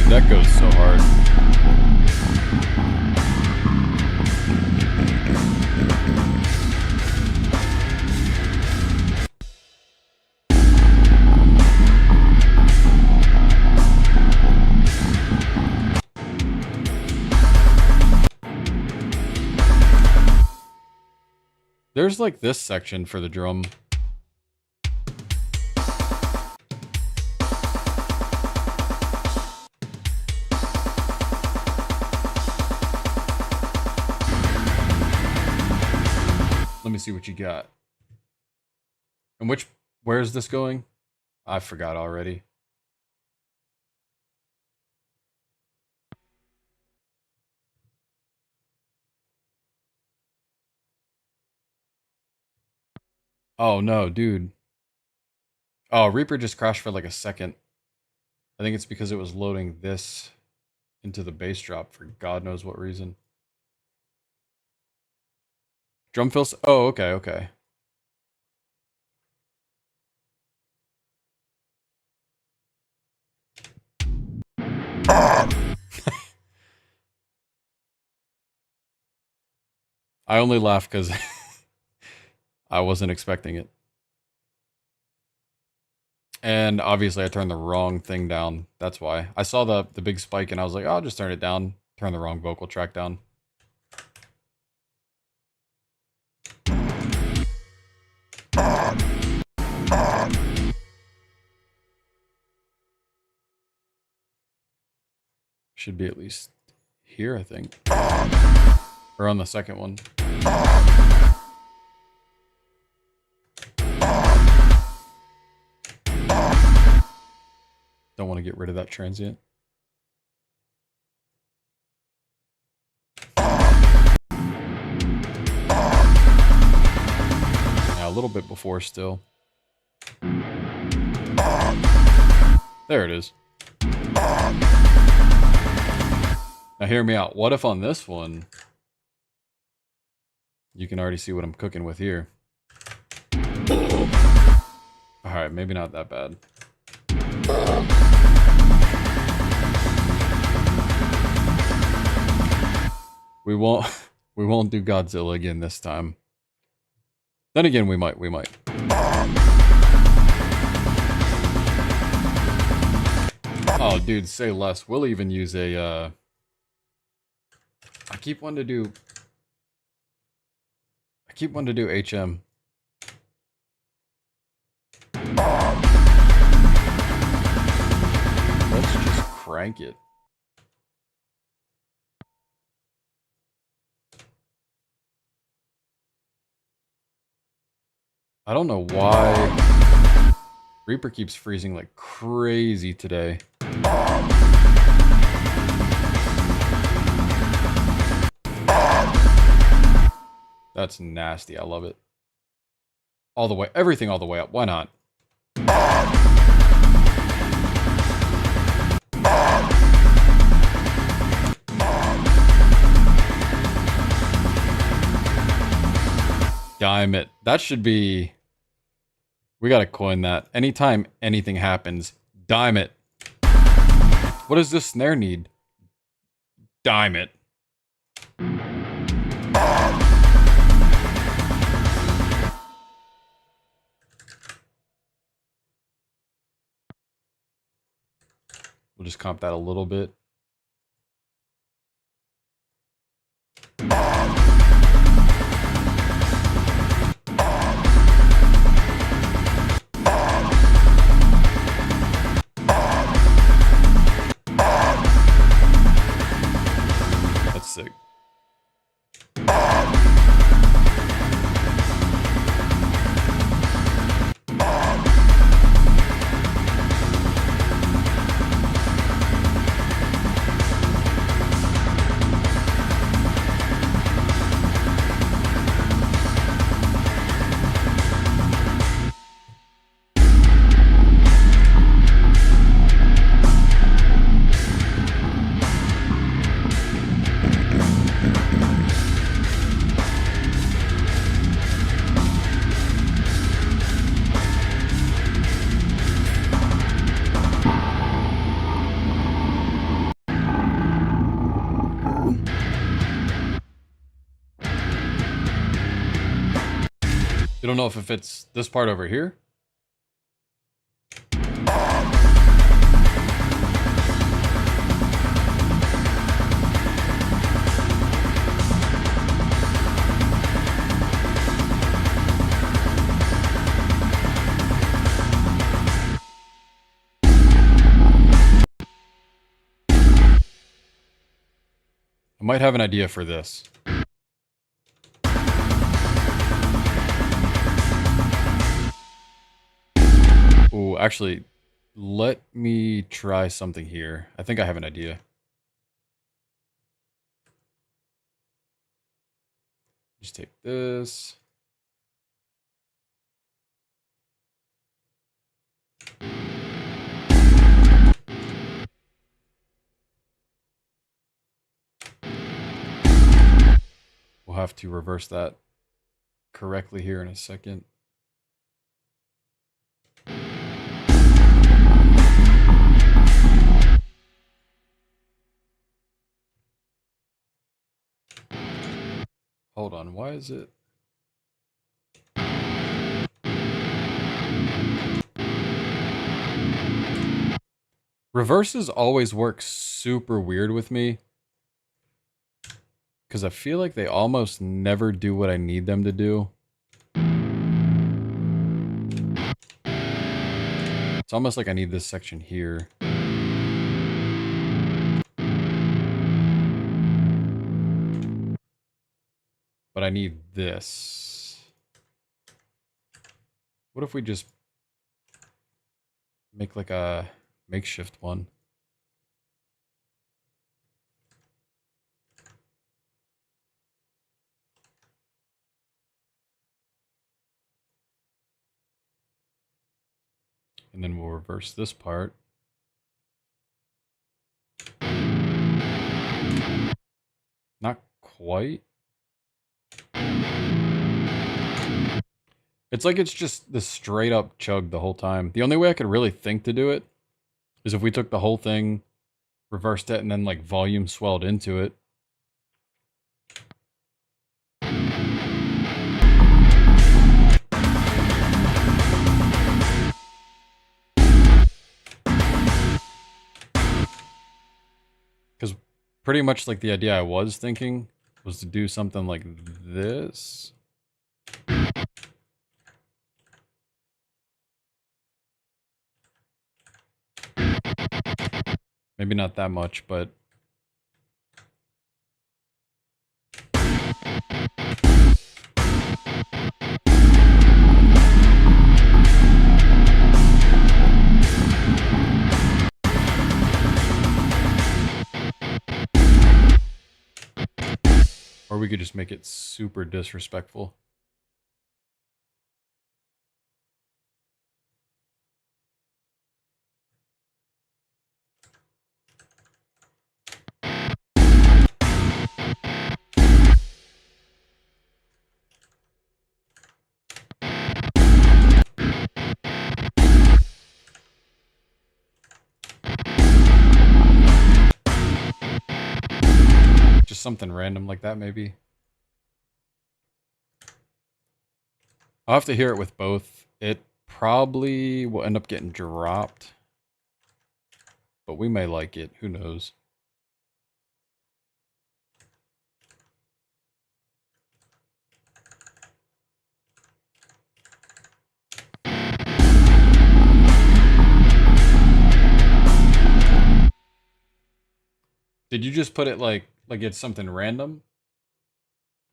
That goes so hard. There's like this section for the drum. Let me see what you got. And where is this going? I forgot already. Oh no, dude. Oh, Reaper just crashed for like a second. I think it's because it was loading this into the bass drop for God knows what reason. Drum fills. Oh, okay, okay. I only laugh because I wasn't expecting it. And obviously I turned the wrong thing down. That's why. I saw the big spike and I was like, oh, I'll just turn it down. Turn the wrong vocal track down. Should be at least here, I think. Or on the second one. Don't want to get rid of that transient. Yeah, a little bit before still. There it is. Now hear me out. What if on this one, you can already see what I'm cooking with here. Alright, maybe not that bad. We won't do Godzilla again this time. Then again, we might. Oh, dude, say less. We'll even use a, I keep wanting to do HM. Let's just crank it. I don't know why Reaper keeps freezing like crazy today. That's nasty. I love it. All the way, everything all the way up. Why not? Dime it. That should be... We gotta coin that. Anytime anything happens, dime it. What does this snare need? Dime it. We'll just comp that a little bit. That's sick. You don't know if it fits this part over here? I might have an idea for this. Oh, actually, let me try something here. I think I have an idea. Just take this. We'll have to reverse that correctly here in a second. Hold on, why is it? Reverses always work super weird with me. Because I feel like they almost never do what I need them to do. It's almost like I need this section here. But I need this. What if we just make like a makeshift one? And then we'll reverse this part. Not quite. It's like it's just the straight up chug the whole time. The only way I could really think to do it is if we took the whole thing, reversed it, and then like volume swelled into it. Because pretty much like the idea I was thinking was to do something like this. Maybe not that much, but... Or we could just make it super disrespectful. Just something random like that, maybe. I'll have to hear it with both. It probably will end up getting dropped. But we may like it. Who knows? Did you just put it like it's something random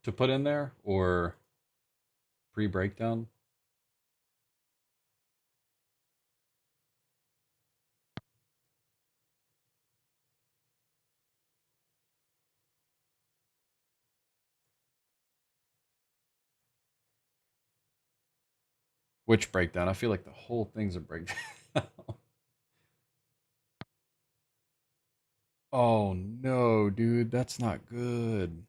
to put in there, or pre-breakdown? Which breakdown? I feel like the whole thing's a breakdown. Oh no, dude, that's not good.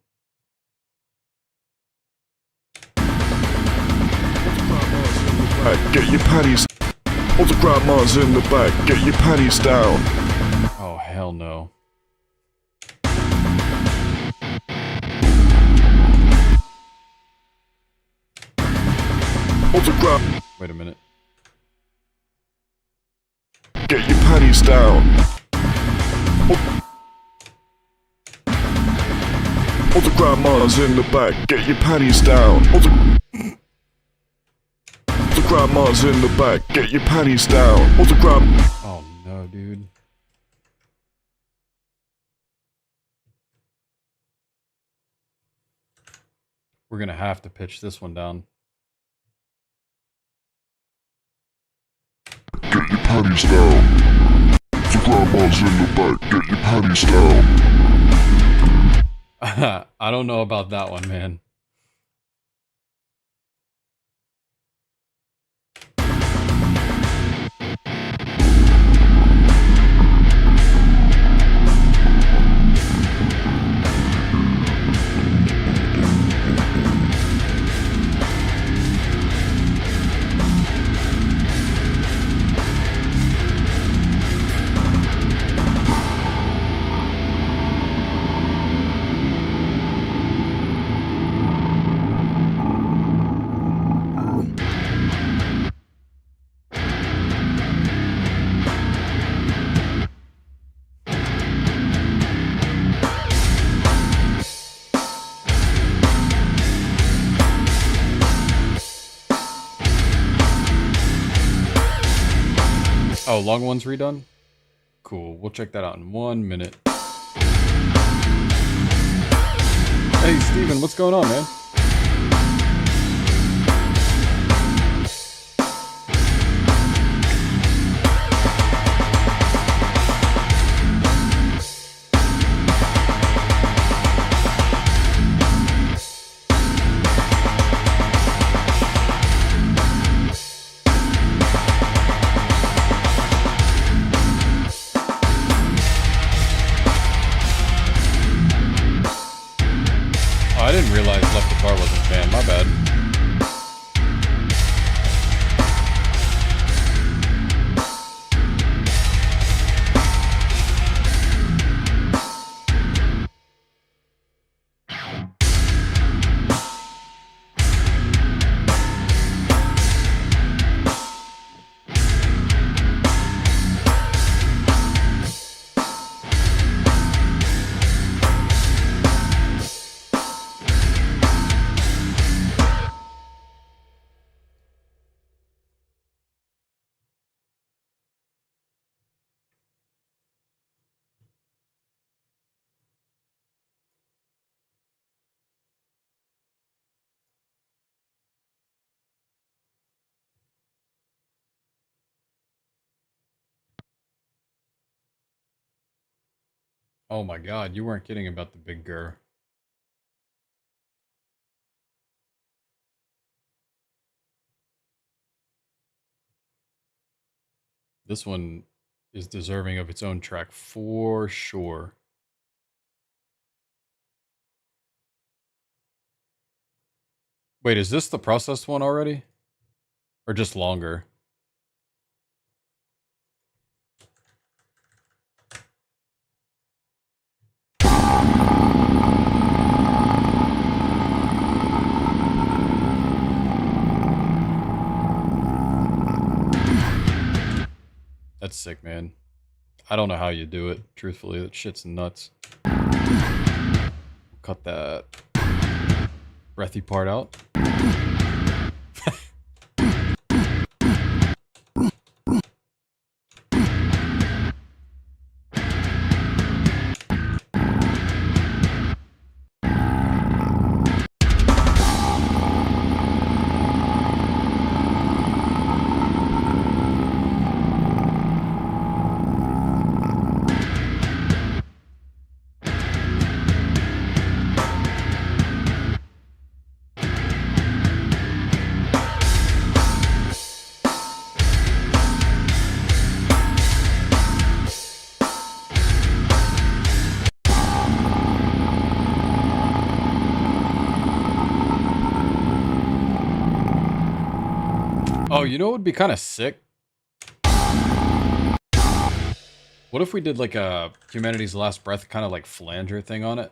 Get your patties. All the grandmas in the back, get your patties down. Oh hell no. All the Wait a minute. Get your patties down. All the grandmas in the back, get your patties down. All the grandmas in the back, get your patties down. All the Oh no, dude. We're gonna have to pitch this one down. Get your panties down. The grandma's in the back. Get your panties down. I don't know about that one, man. Oh, long one's redone? Cool. We'll check that out in 1 minute. Hey, Steven, what's going on, man? I didn't realize left guitar wasn't banned. My bad. Oh my god, you weren't kidding about the big gur. This one is deserving of its own track for sure. Wait, is this the processed one already? Or just longer? That's sick, man. I don't know how you do it, truthfully. That shit's nuts. Cut that breathy part out. Oh, you know what would be kind of sick? What if we did like a Humanity's Last Breath kind of like flanger thing on it?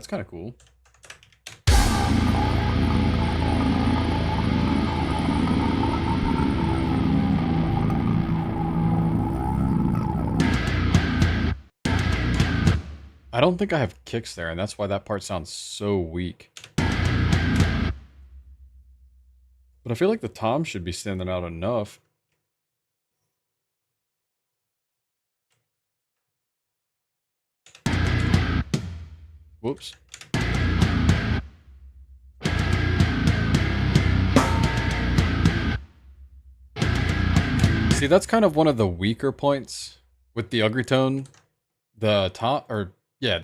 That's kind of cool. I don't think I have kicks there, and that's why that part sounds so weak. But I feel like the toms should be standing out enough. Whoops. See, that's kind of one of the weaker points with the ugly tone. The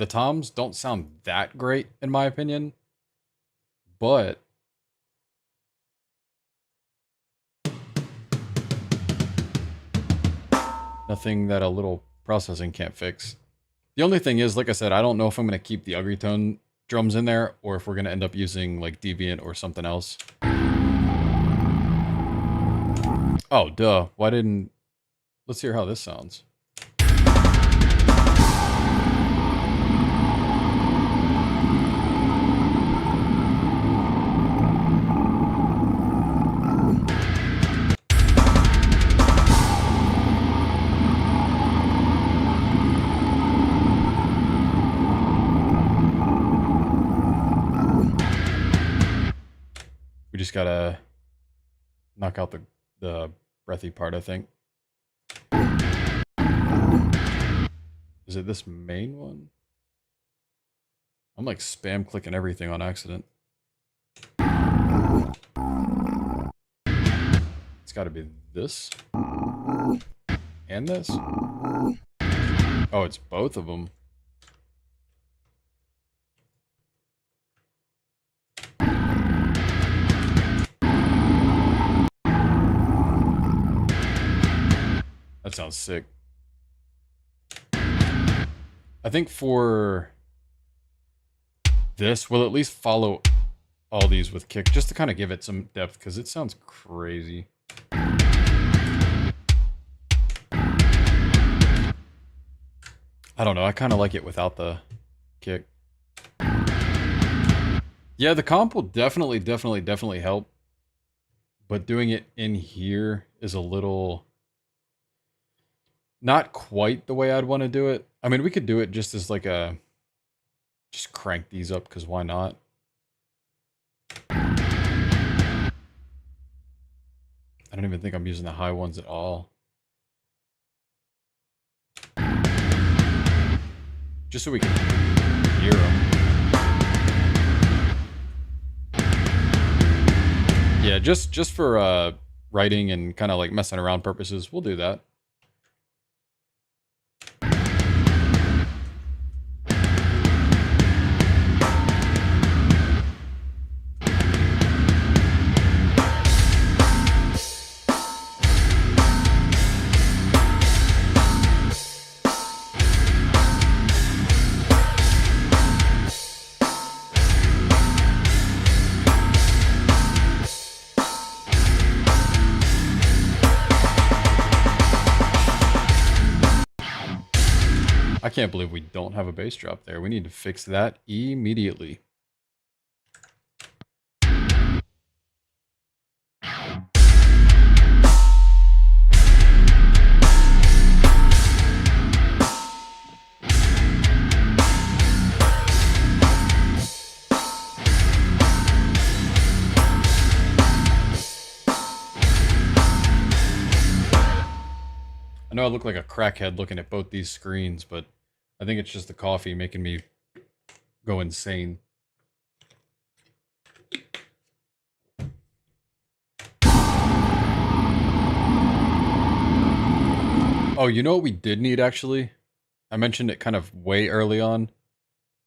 toms don't sound that great in my opinion, but nothing that a little processing can't fix. The only thing is, like I said, I don't know if I'm going to keep the ugly tone drums in there or if we're going to end up using like Deviant or something else. Oh, duh. Why didn't... Let's hear how this sounds. We just gotta knock out the breathy part, I think. Is it this main one? I'm like spam clicking everything on accident. It's gotta be this. And this. Oh, it's both of them. That sounds sick. I think for this, we'll at least follow all these with kick, just to kind of give it some depth, because it sounds crazy. I don't know, I kind of like it without the kick. Yeah, the comp will definitely help, but doing it in here is a little... not quite the way I'd want to do it. I mean, we could do it just as like a... just crank these up, because why not? I don't even think I'm using the high ones at all. Just so we can hear them. Yeah, just for writing and kind of like messing around purposes, we'll do that. I can't believe we don't have a bass drop there. We need to fix that immediately. I know I look like a crackhead looking at both these screens, but I think it's just the coffee making me go insane. Oh, you know what we did need, actually? I mentioned it kind of way early on,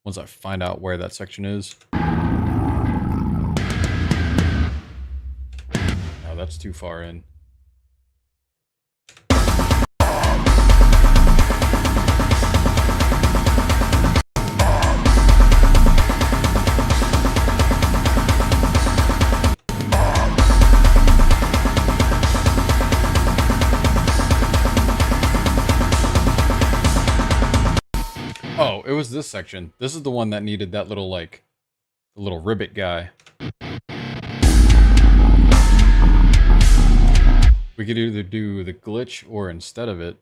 once I find out where that section is. No, that's too far in. Oh, it was this section. This is the one that needed that little, like, the little ribbit guy. We could either do the glitch or instead of it.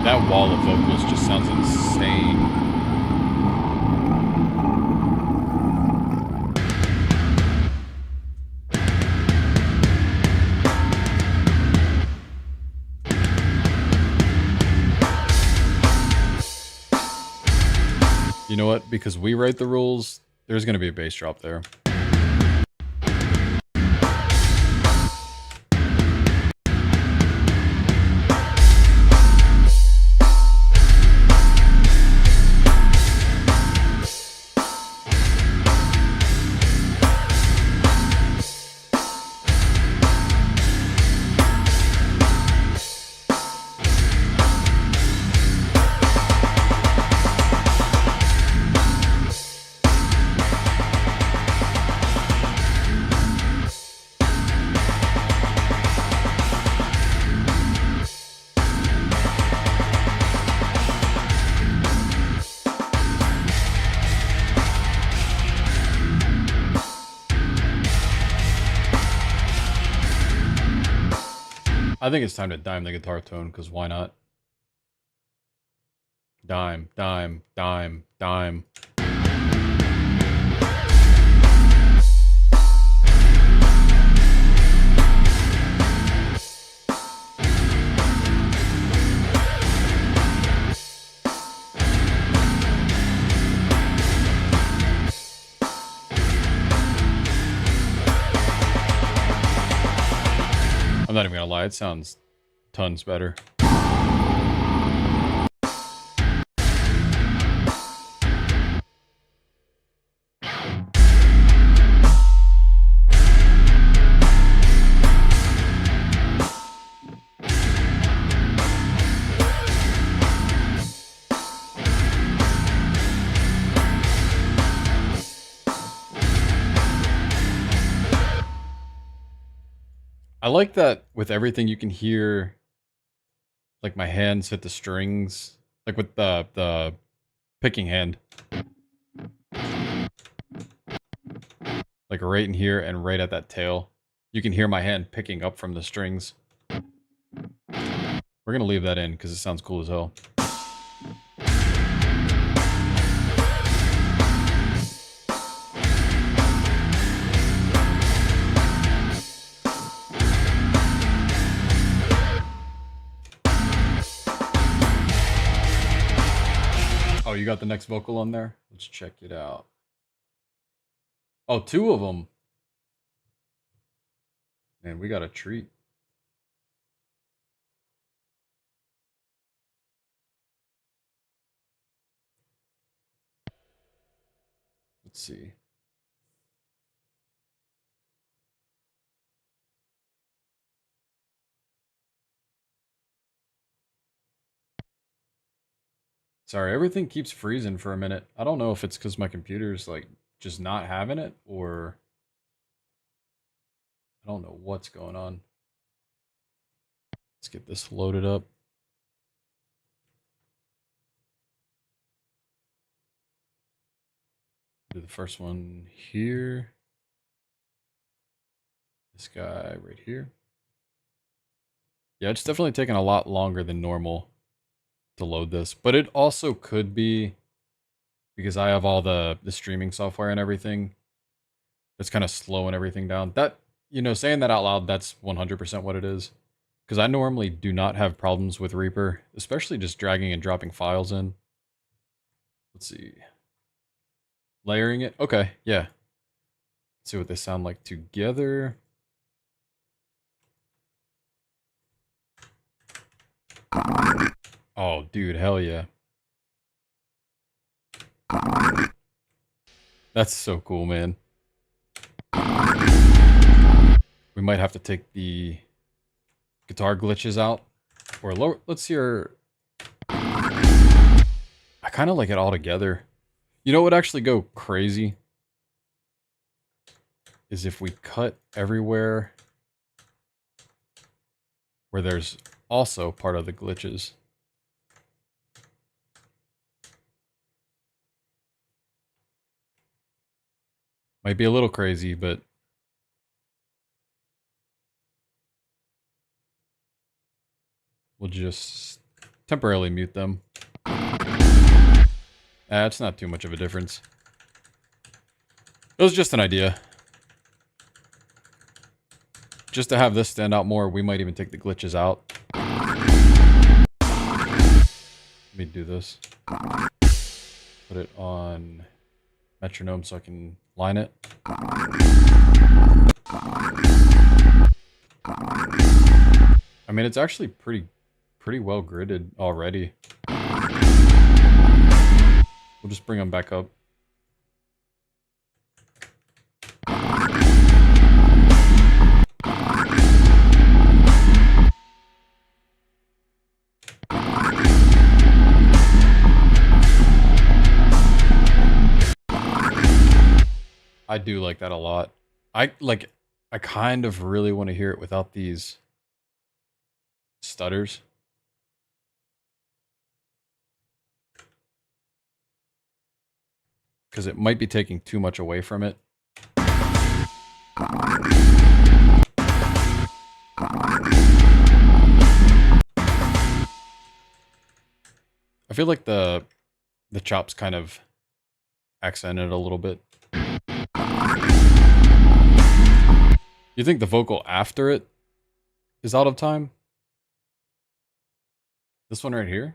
That wall of vocals just sounds insane. You know what? Because we write the rules, there's going to be a bass drop there. I think it's time to dime the guitar tone, because why not? Dime, dime, dime, dime. I'm not even gonna lie, it sounds tons better. I like that with everything you can hear, like my hands hit the strings, like with the picking hand. Like right in here and right at that tail. You can hear my hand picking up from the strings. We're gonna leave that in because it sounds cool as hell. Oh, you got the next vocal on there? Let's check it out. Oh, two of them. Man, we got a treat. Let's see. Sorry, everything keeps freezing for a minute. I don't know if it's because my computer's like just not having it, or I don't know what's going on. Let's get this loaded up. Do the first one here. This guy right here. Yeah, it's definitely taking a lot longer than normal to load this, but it also could be because I have all the streaming software and everything. That's kind of slowing everything down. That, you know, saying that out loud, that's 100% what it is. Because I normally do not have problems with Reaper, especially just dragging and dropping files in. Let's see. Layering it. Okay, yeah. Let's see what they sound like together. Oh, dude, hell yeah. That's so cool, man. We might have to take the guitar glitches out. Or lower, let's hear. I kind of like it all together. You know what would actually go crazy? Is if we cut everywhere where there's also part of the glitches. Might be a little crazy, but we'll just temporarily mute them. It's not too much of a difference. It was just an idea. Just to have this stand out more, we might even take the glitches out. Let me do this. Put it on metronome so I can line it. I mean, it's actually pretty well gridded already. We'll just bring them back up. I do like that a lot. I kind of really want to hear it without these stutters. Because it might be taking too much away from it. I feel like the chops kind of accent it a little bit. You think the vocal after it is out of time? This one right here?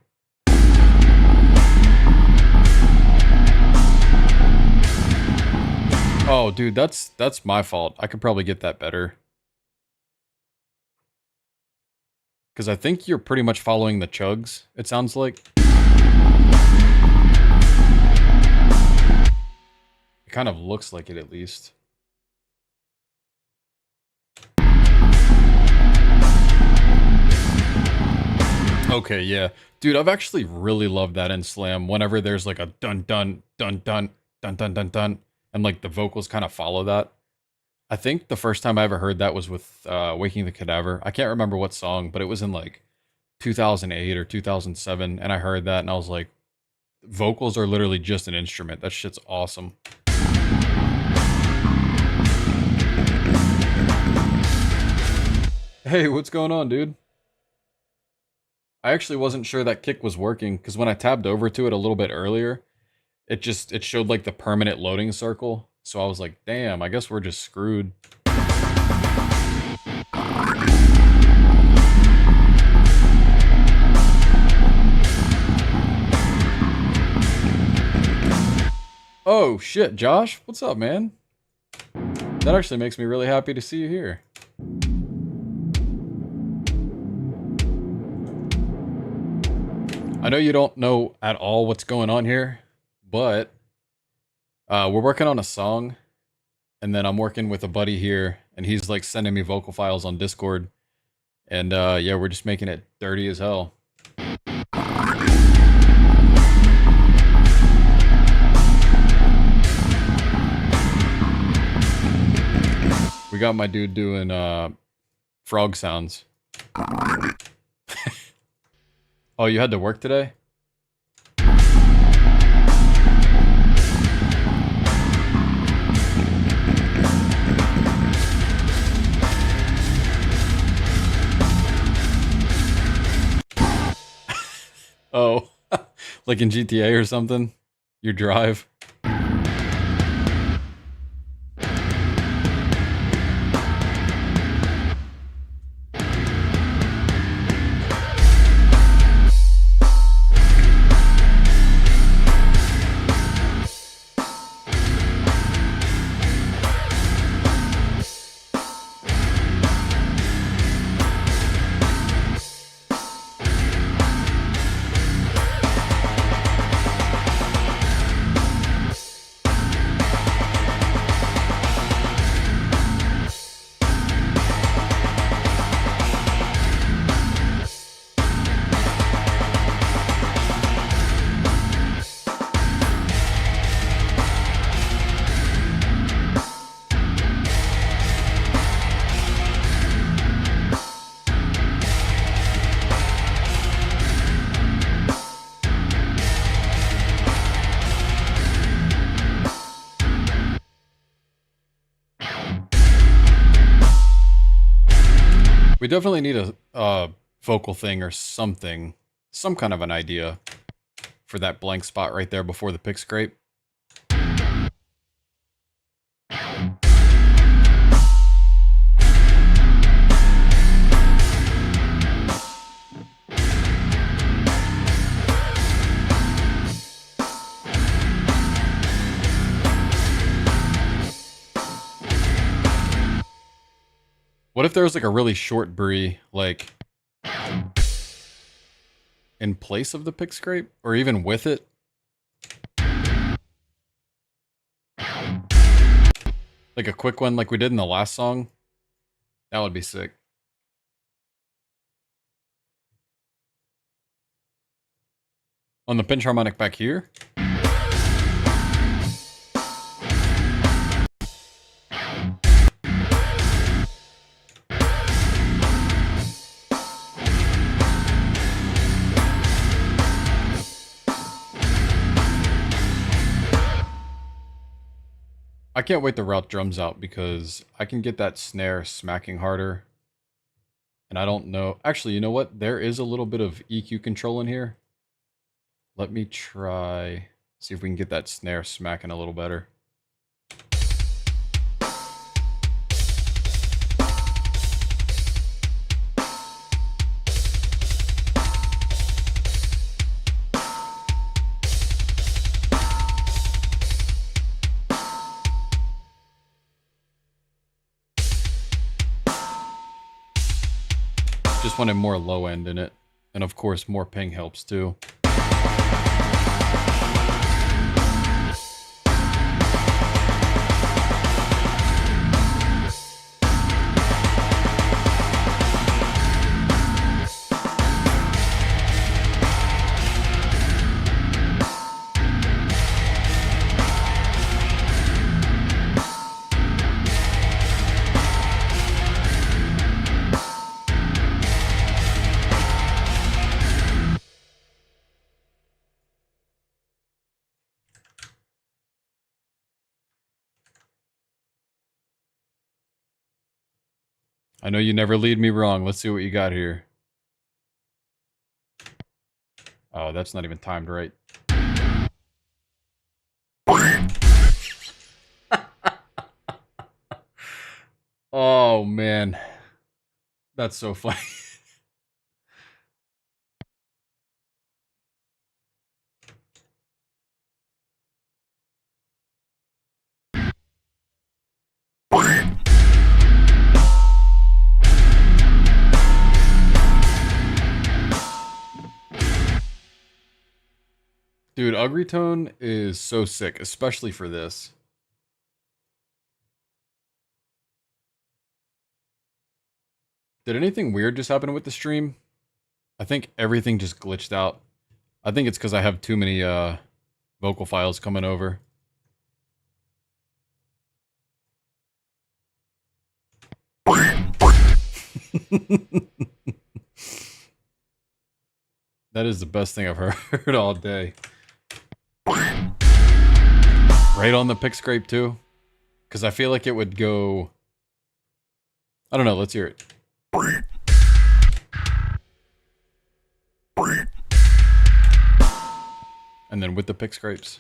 Oh, dude, that's my fault. I could probably get that better. Because I think you're pretty much following the chugs, it sounds like. It kind of looks like it, at least. Okay, yeah. Dude, I've actually really loved that in Slam whenever there's like a dun dun dun dun dun dun dun dun and like the vocals kind of follow that. I think the first time I ever heard that was with Waking the Cadaver. I can't remember what song, but it was in like 2008 or 2007 and I heard that and I was like, vocals are literally just an instrument. That shit's awesome. Hey, what's going on, dude? I actually wasn't sure that kick was working because when I tabbed over to it a little bit earlier, it showed like the permanent loading circle. So I was like, damn, I guess we're just screwed. Oh shit, Josh, what's up, man? That actually makes me really happy to see you here. I know you don't know at all what's going on here, but we're working on a song, and then I'm working with a buddy here, and he's like sending me vocal files on Discord, and yeah, we're just making it dirty as hell. We got my dude doing frog sounds. Oh, you had to work today? Oh, like in GTA or something? Your drive? definitely need a vocal thing or something, some kind of an idea for that blank spot right there before the pick scrape. What if there was like a really short brie, like in place of the pick scrape, or even with it? Like a quick one like we did in the last song? That would be sick. On the pinch harmonic back here? I can't wait to route drums out because I can get that snare smacking harder. And I don't know. Actually, you know what? There is a little bit of EQ control in here. Let me try. See if we can get that snare smacking a little better. Just wanted more low end in it. And of course, more ping helps too. I know you never lead me wrong. Let's see what you got here. Oh, that's not even timed right. Oh, man. That's so funny. Dude, Ugly Tone is so sick, especially for this. Did anything weird just happen with the stream? I think everything just glitched out. I think it's because I have too many vocal files coming over. That is the best thing I've heard all day. Right on the pick scrape too. Because I feel like it would go... I don't know, let's hear it. And then with the pick scrapes.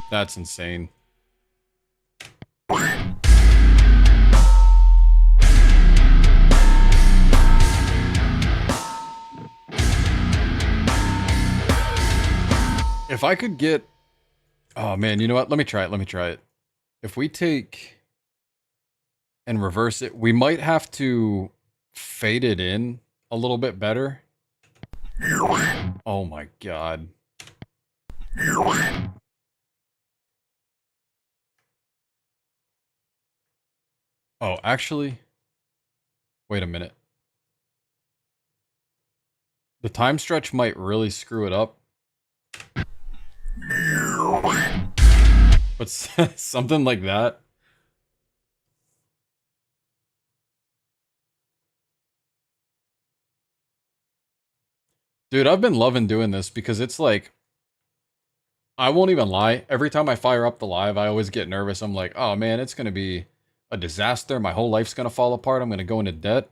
That's insane. If I could get... Oh man, you know what? Let me try it. If we take and reverse it, we might have to fade it in a little bit better. Oh my god. Oh, actually... Wait a minute. The time stretch might really screw it up. But something like that. Dude, I've been loving doing this because it's like, I won't even lie. Every time I fire up the live, I always get nervous. I'm like, oh man, it's going to be a disaster. My whole life's gonna fall apart. I'm gonna go into debt.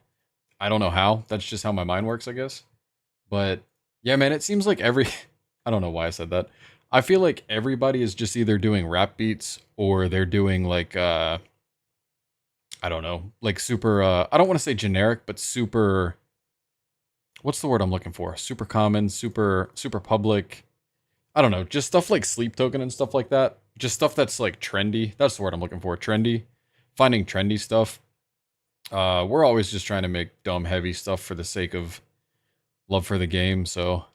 I don't know how. That's just how my mind works, I guess. But yeah, man, it seems like every I don't know why I said that. I feel like everybody is just either doing rap beats or they're doing like I don't know, like super I don't want to say generic, but super what's the word I'm looking for? Super common, super public. I don't know, just stuff like Sleep Token and stuff like that. Just stuff that's like trendy. That's the word I'm looking for. Trendy. Finding trendy stuff. We're always just trying to make dumb heavy stuff for the sake of love for the game, so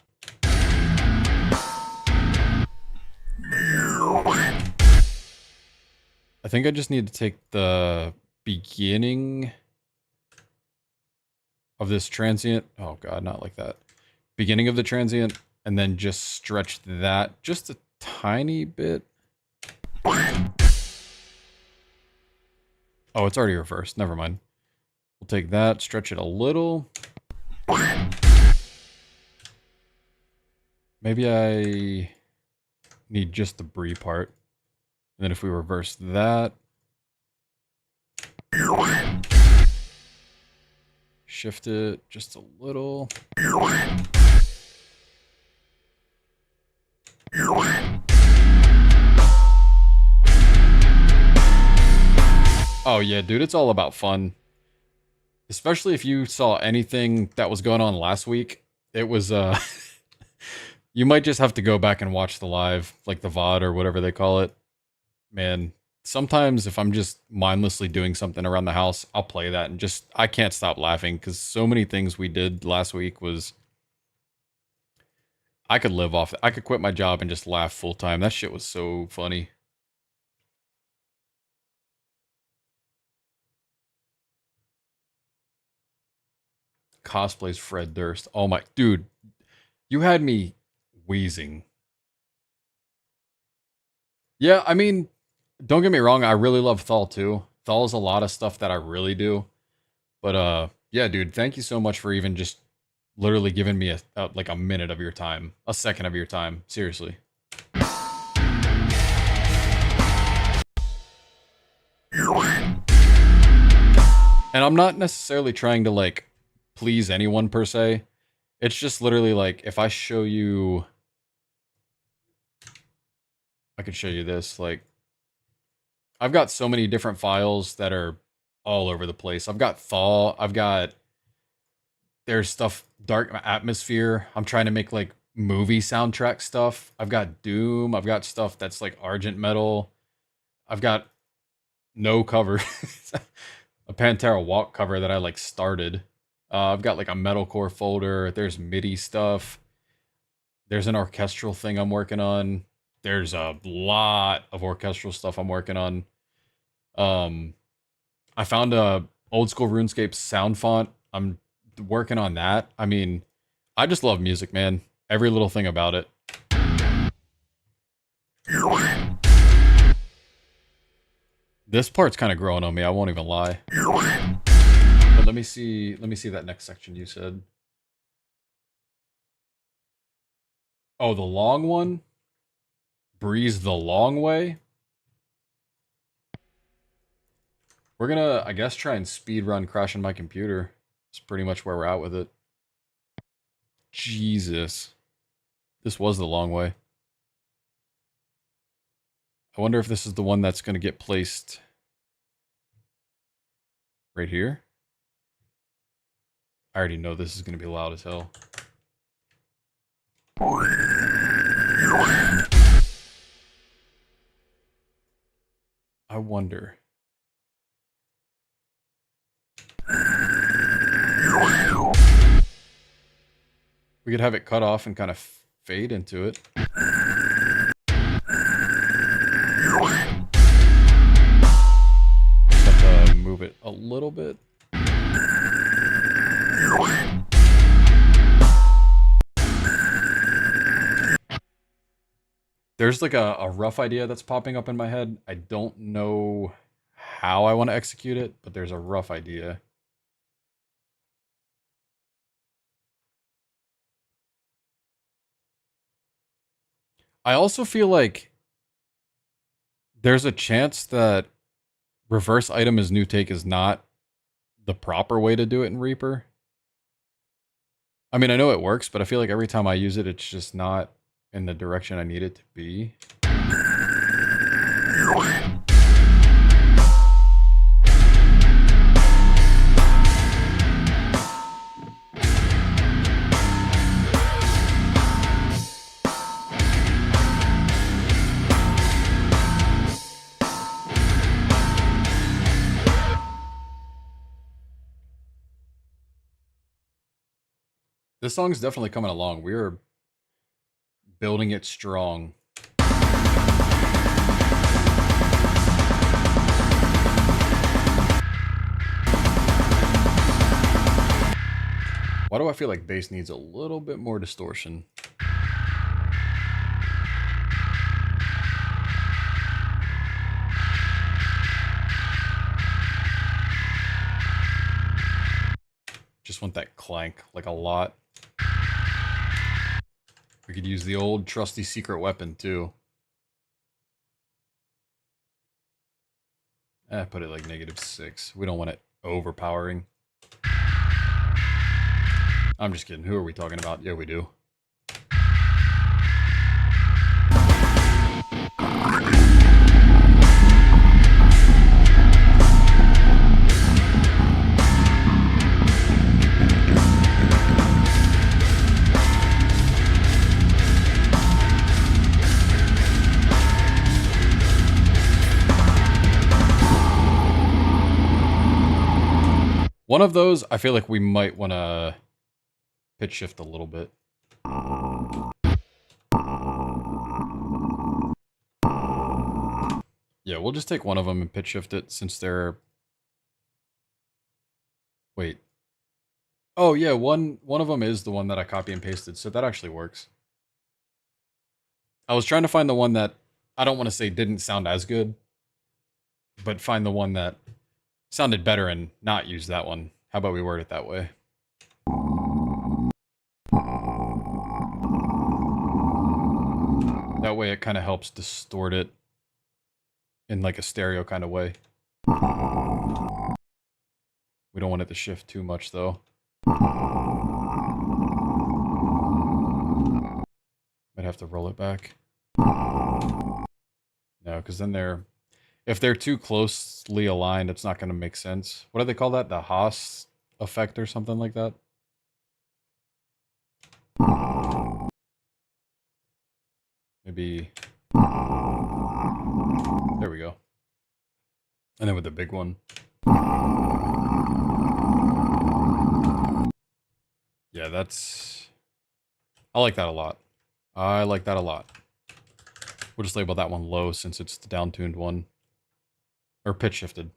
I think I just need to take the beginning of this transient. Oh god, not like that. Beginning of the transient, and then just stretch that just a tiny bit. Oh, it's already reversed. Never mind. We'll take that, stretch it a little. Maybe I need just the brie part. And then if we reverse that, shift it just a little. Oh yeah, dude, it's all about fun. Especially if you saw anything that was going on last week. It was you might just have to go back and watch the live, like the VOD or whatever they call it. Man, sometimes if I'm just mindlessly doing something around the house, I'll play that and just I can't stop laughing because so many things we did last week was I could live off it. I could quit my job and just laugh full time. That shit was so funny. Cosplays Fred Durst. Oh my dude, you had me wheezing. Yeah, I mean, don't get me wrong, I really love Thal too. Thal is a lot of stuff that I really do. But yeah, dude, thank you so much for even just literally giving me a like a minute of your time, a second of your time. Seriously. And I'm not necessarily trying to like please anyone per se. It's just literally like if I show you I could show you this like I've got so many different files that are all over the place. I've got Thaw, I've got there's stuff dark atmosphere. I'm trying to make like movie soundtrack stuff. I've got Doom, I've got stuff that's like Argent Metal. I've got no cover. A Pantera Walk cover that I like started. I've got like a metalcore folder. There's MIDI stuff. There's an orchestral thing I'm working on. There's a lot of orchestral stuff I'm working on. Um, I found a old school RuneScape sound font. I'm working on that. I mean, I just love music, man. Every little thing about it. This part's kind of growing on me. I won't even lie. But let me see. Let me see that next section you said. Oh, the long one. Breeze the long way. We're gonna, I guess, try and speed run crashing my computer. It's pretty much where we're at with it. Jesus. This was the long way. I wonder if this is the one that's gonna get placed right here. I already know this is gonna be loud as hell. I wonder. We could have it cut off and kind of fade into it. Just have to move it a little bit. There's like a rough idea that's popping up in my head. I don't know how I want to execute it, but there's a rough idea. I also feel like there's a chance that reverse item as new take is not the proper way to do it in Reaper. I mean, I know it works, but I feel like every time I use it, it's just not in the direction I need it to be. This song's definitely coming along. We're building it strong. Why do I feel like bass needs a little bit more distortion? Just want that clank, like a lot. We could use the old trusty secret weapon too. Put it like -6. We don't want it overpowering. I'm just kidding. Who are we talking about? Yeah, we do. One of those, I feel like we might want to pitch shift a little bit. Yeah, we'll just take one of them and pitch shift it since they're... Wait. Oh, yeah, one of them is the one that I copy and pasted, so that actually works. I was trying to find the one that, I don't want to say didn't sound as good, but find the one that sounded better and not use that one. How about we word it that way? That way it kind of helps distort it in like a stereo kind of way. We don't want it to shift too much though. Might have to roll it back. No, because then if they're too closely aligned, it's not going to make sense. What do they call that? The Haas effect or something like that? Maybe... There we go. And then with the big one. Yeah, that's... I like that a lot. I like that a lot. We'll just label that one low since it's the down-tuned one. Or pitch shifted.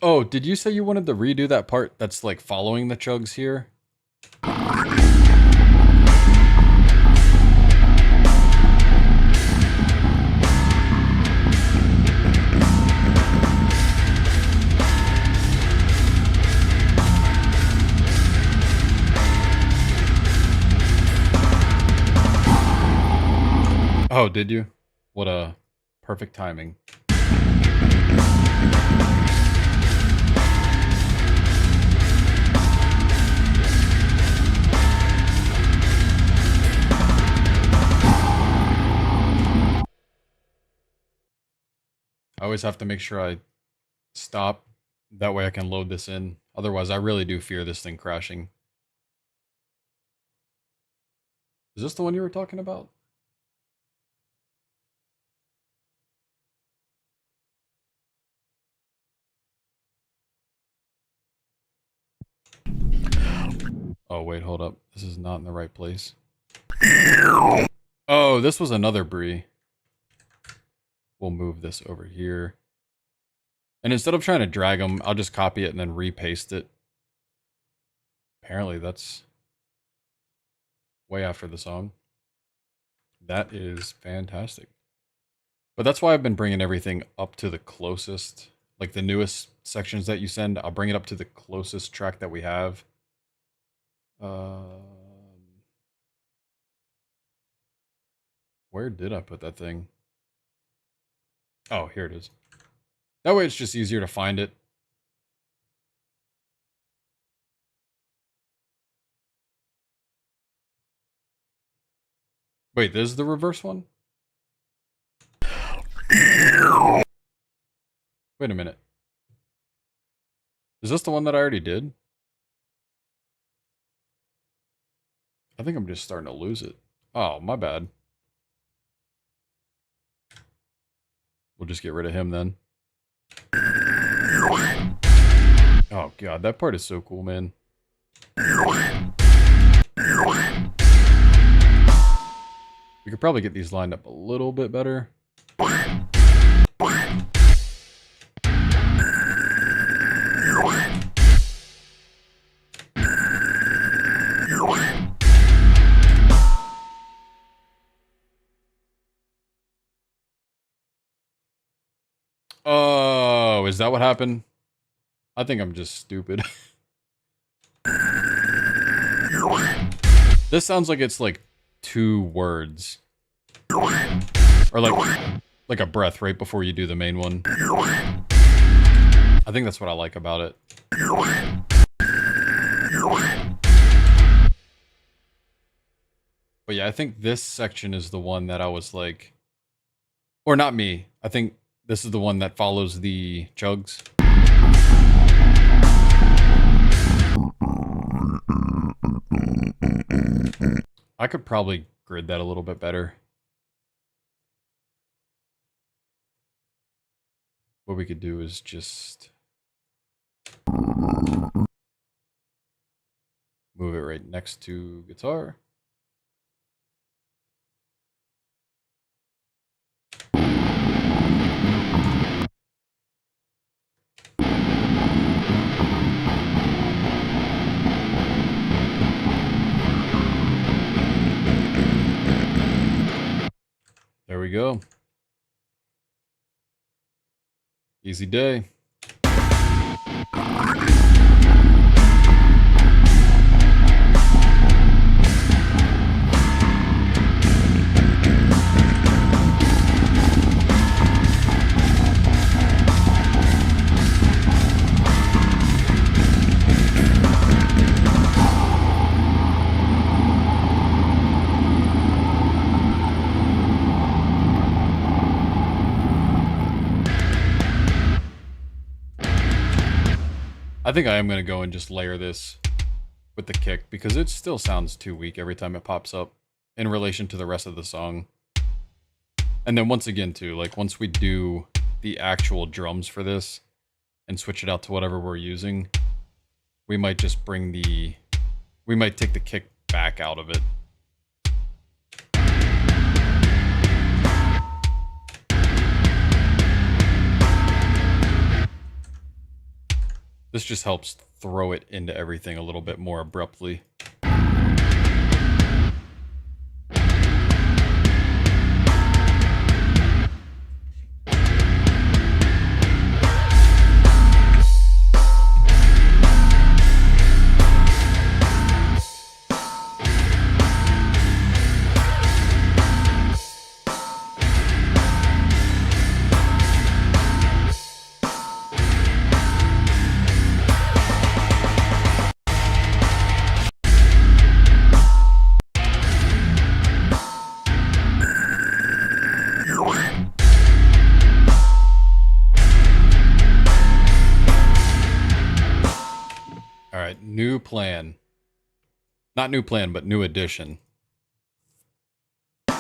Oh, did you say you wanted to redo that part that's like following the chugs here? Oh, did you? What a perfect timing. I always have to make sure I stop. That way I can load this in. Otherwise, I really do fear this thing crashing. Is this the one you were talking about? Oh, wait, hold up. This is not in the right place. Oh, this was another brie. We'll move this over here. And instead of trying to drag them, I'll just copy it and then repaste it. Apparently that's way after the song. That is fantastic. But that's why I've been bringing everything up to the closest. Like the newest sections that you send, I'll bring it up to the closest track that we have. Where did I put that thing? Oh, here it is. That way it's just easier to find it. Wait, this is the reverse one? Wait a minute. Is this the one that I already did? I think I'm just starting to lose it. Oh, my bad. We'll just get rid of him then. Oh, God, that part is so cool, man. We could probably get these lined up a little bit better. Oh, is that what happened? I think I'm just stupid. This sounds like it's like 2 words. Or like a breath right before you do the main one. I think that's what I like about it. But yeah, I think this section is the one that I was like... Or not me. I think this is the one that follows the chugs. I could probably grid that a little bit better. What we could do is just move it right next to guitar. There we go. Easy day. I think I am going to go and just layer this with the kick because it still sounds too weak every time it pops up in relation to the rest of the song. And then once again too, like once we do the actual drums for this and switch it out to whatever we're using, we might just we might take the kick back out of it. This just helps throw it into everything a little bit more abruptly. All right, new plan. Not new plan, but new addition. So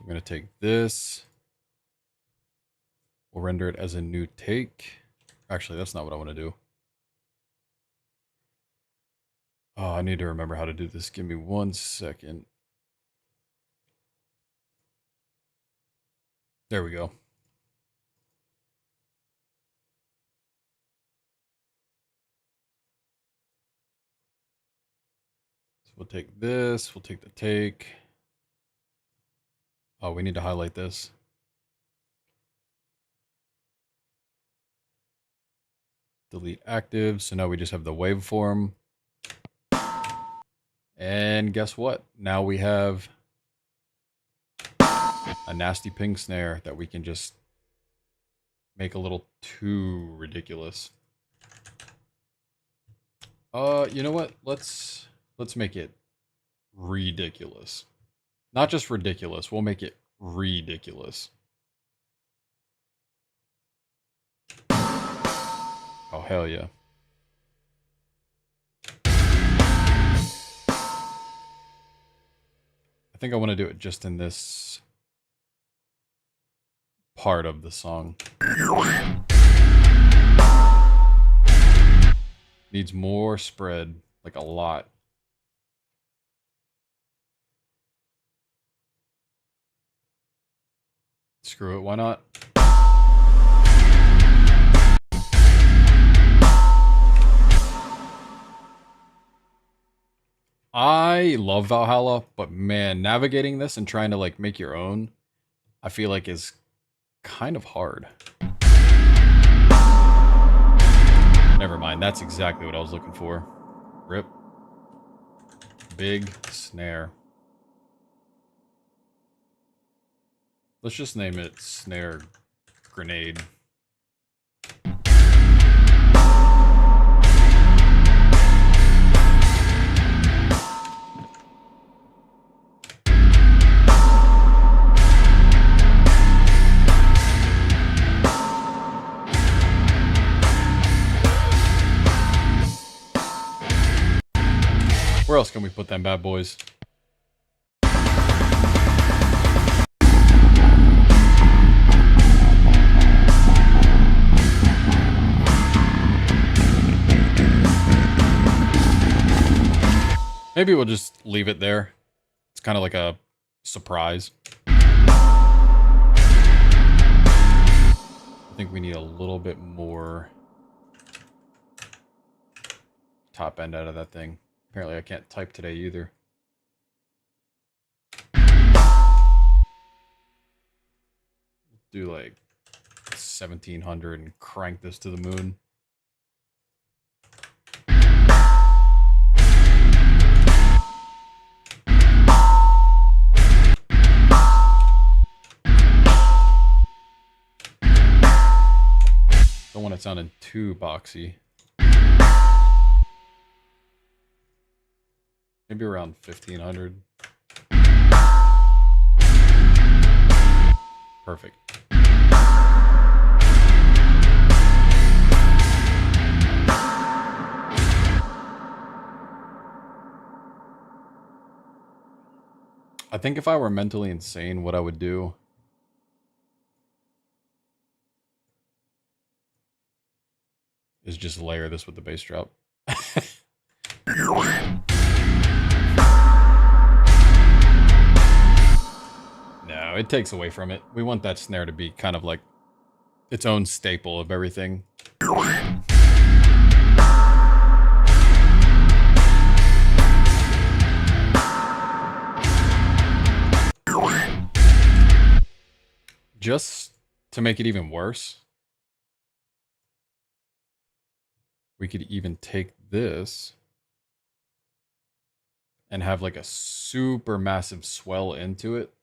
we're going to take this. We'll render it as a new take. Actually, that's not what I want to do. Oh, I need to remember how to do this. Give me 1 second. There we go. So we'll take this. We'll take the take. Oh, we need to highlight this. Delete active. So now we just have the waveform. And guess what? Now we have a nasty ping snare that we can just make a little too ridiculous. You know what? Let's make it ridiculous. Not just ridiculous, we'll make it ridiculous. Oh, hell yeah. I think I want to do it just in this part of the song. Needs more spread, like a lot. Screw it, why not? I love Valhalla, but man, navigating this and trying to like make your own, I feel like is kind of hard. Never mind, that's exactly what I was looking for. Rip. Big snare. Let's just name it Snare Grenade. Where else can we put them bad boys? Maybe we'll just leave it there. It's kind of like a surprise. I think we need a little bit more top end out of that thing. Apparently I can't type today either. Do like 1700 and crank this to the moon. Don't want it sounding too boxy. Maybe around 1500. Perfect. I think if I were mentally insane, what I would do is just layer this with the bass drop. No, it takes away from it. We want that snare to be kind of like its own staple of everything. Just to make it even worse, we could even take this and have like a super massive swell into it.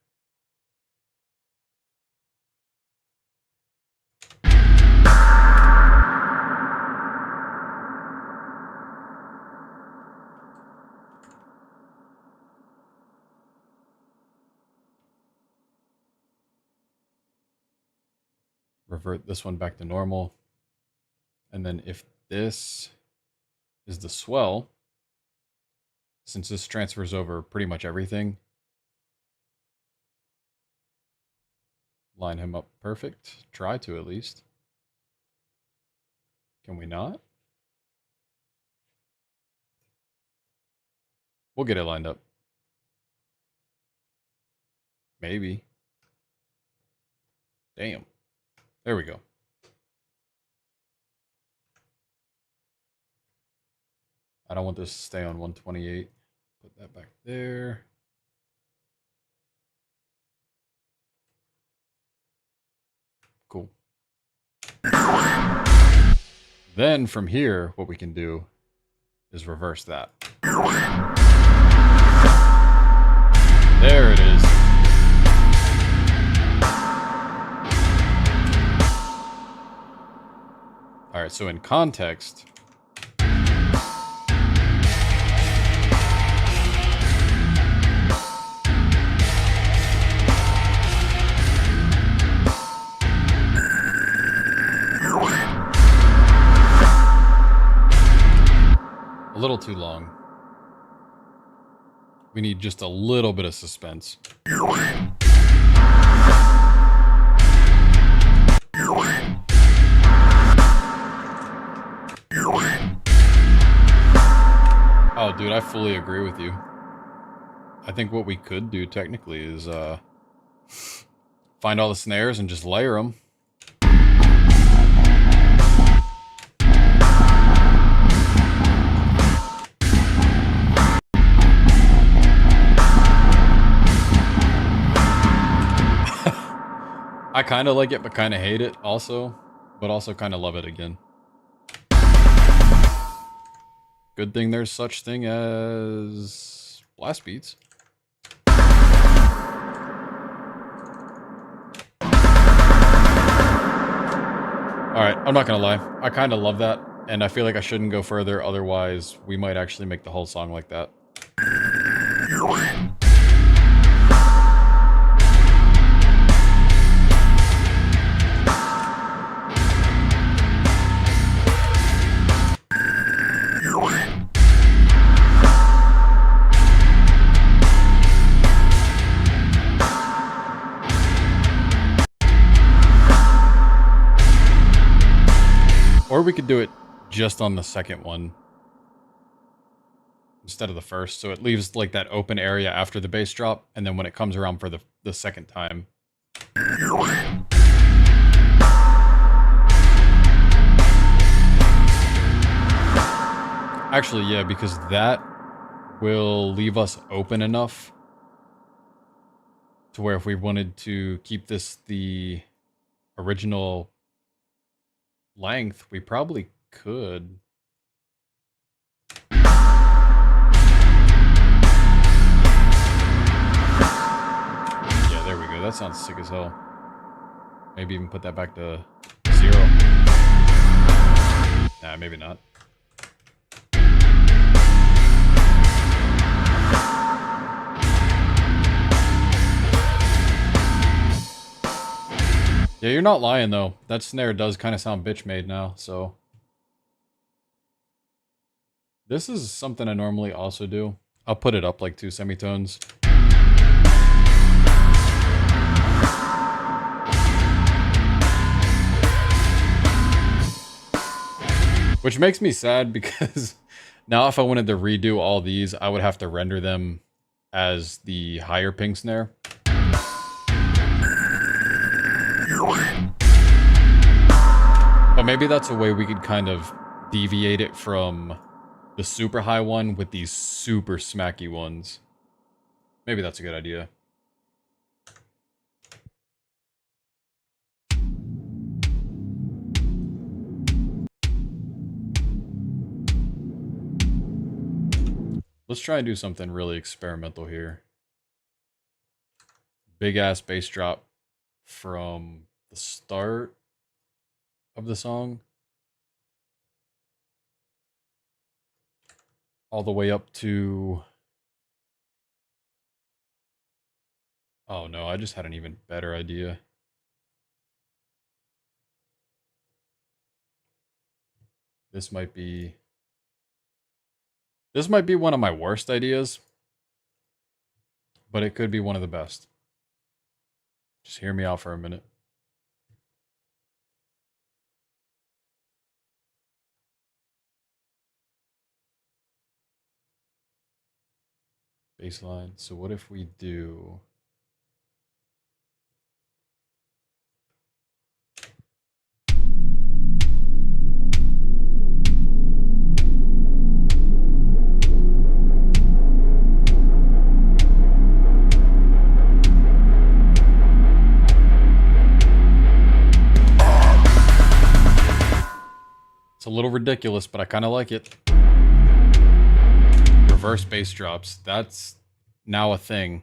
Revert this one back to normal. And then if this is the swell, since this transfers over pretty much everything, line him up perfect. Try to at least. Can we not? We'll get it lined up. Maybe. Damn. There we go. I don't want this to stay on 128. Put that back there. Cool. Then from here, what we can do is reverse that. There it is. All right, so in context, a little too long. We need just a little bit of suspense. Oh, dude, I fully agree with you. I think what we could do technically is find all the snares and just layer them. I kind of like it, but kind of hate it also, but also kind of love it again. Good thing there's such thing as blast beats. Alright, I'm not gonna lie. I kind of love that, and I feel like I shouldn't go further, otherwise we might actually make the whole song like that. Or we could do it just on the second one instead of the first, so it leaves like that open area after the bass drop, and then when it comes around for the second time. Actually, yeah, because that will leave us open enough to where if we wanted to keep this the original length, we probably could. Yeah, there we go. That sounds sick as hell. Maybe even put that back to 0. Nah, maybe not. Yeah, you're not lying, though. That snare does kind of sound bitch-made now, so... This is something I normally also do. I'll put it up like 2 semitones. Which makes me sad because now if I wanted to redo all these, I would have to render them as the higher ping snare. But maybe that's a way we could kind of deviate it from the super high one with these super smacky ones. Maybe that's a good idea. Let's try and do something really experimental here. Big ass bass drop from the start of the song all the way up to... Oh no, I just had an even better idea. This might be one of my worst ideas, but it could be one of the best. Just hear me out for a minute. Baseline. So what if we do... It's a little ridiculous, but I kind of like it. Reverse bass drops. That's now a thing.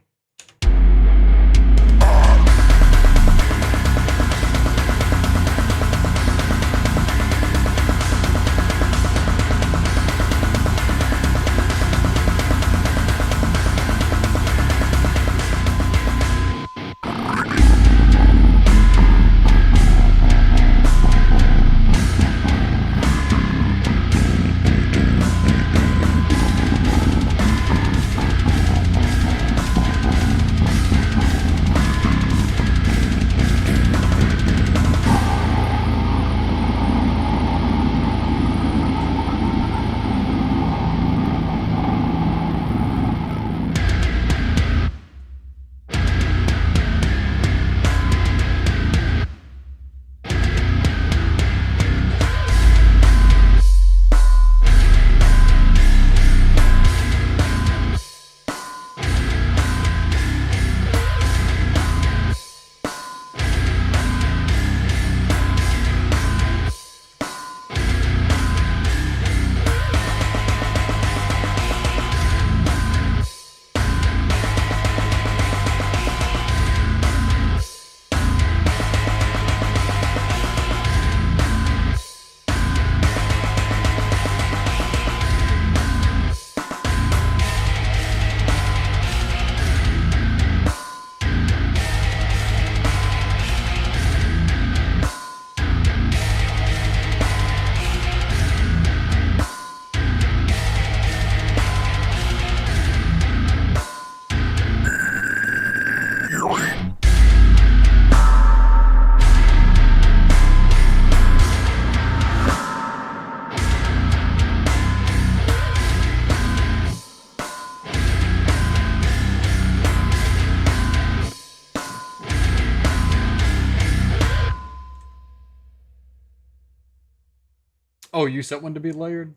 Oh, you set one to be layered?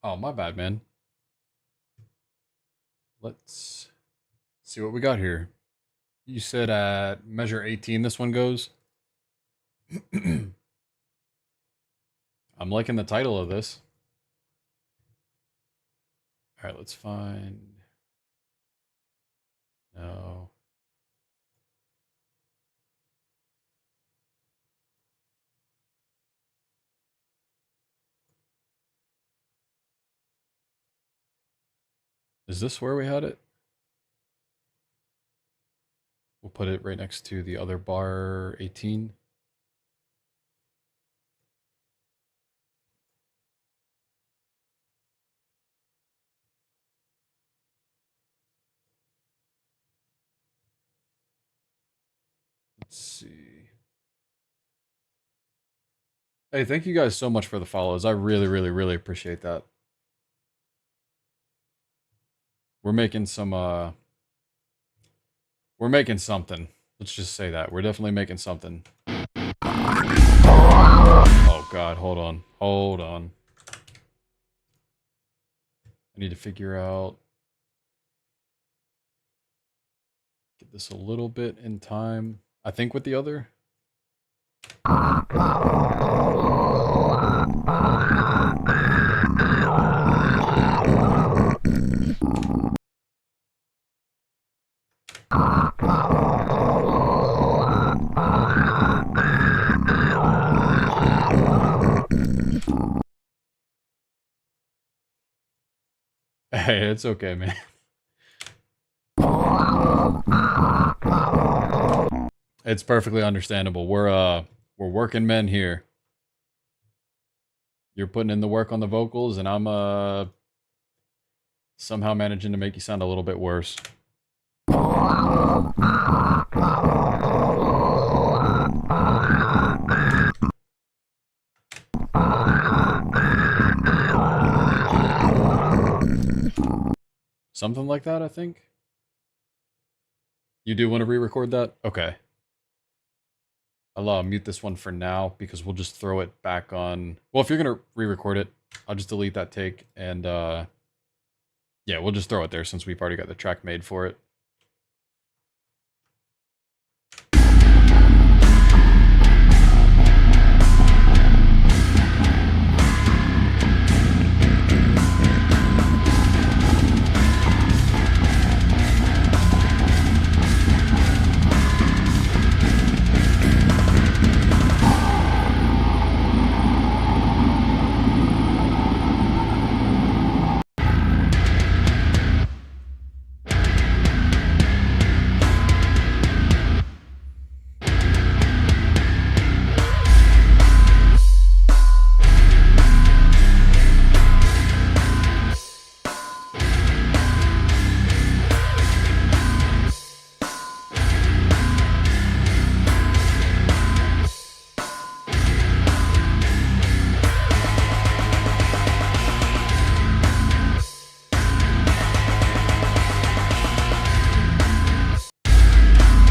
Oh, my bad, man. Let's see what we got here. You said at measure 18 this one goes. I'm liking the title of this. All right, let's find. No. Is this where we had it? We'll put it right next to the other bar 18. Let's see. Hey, thank you guys so much for the follows. I really, really, really appreciate that. We're making some we're making something. Let's just say that. We're definitely making something. Oh god, hold on. Hold on. I need to figure out get this a little bit in time. I think with the other. Hey, it's okay, man. It's perfectly understandable. We're working men here. You're putting in the work on the vocals, and I'm somehow managing to make you sound a little bit worse. Something like that, I think. You do want to re-record that? Okay. I'll mute this one for now because we'll just throw it back on. Well, if you're going to re-record it, I'll just delete that take and yeah, we'll just throw it there since we've already got the track made for it.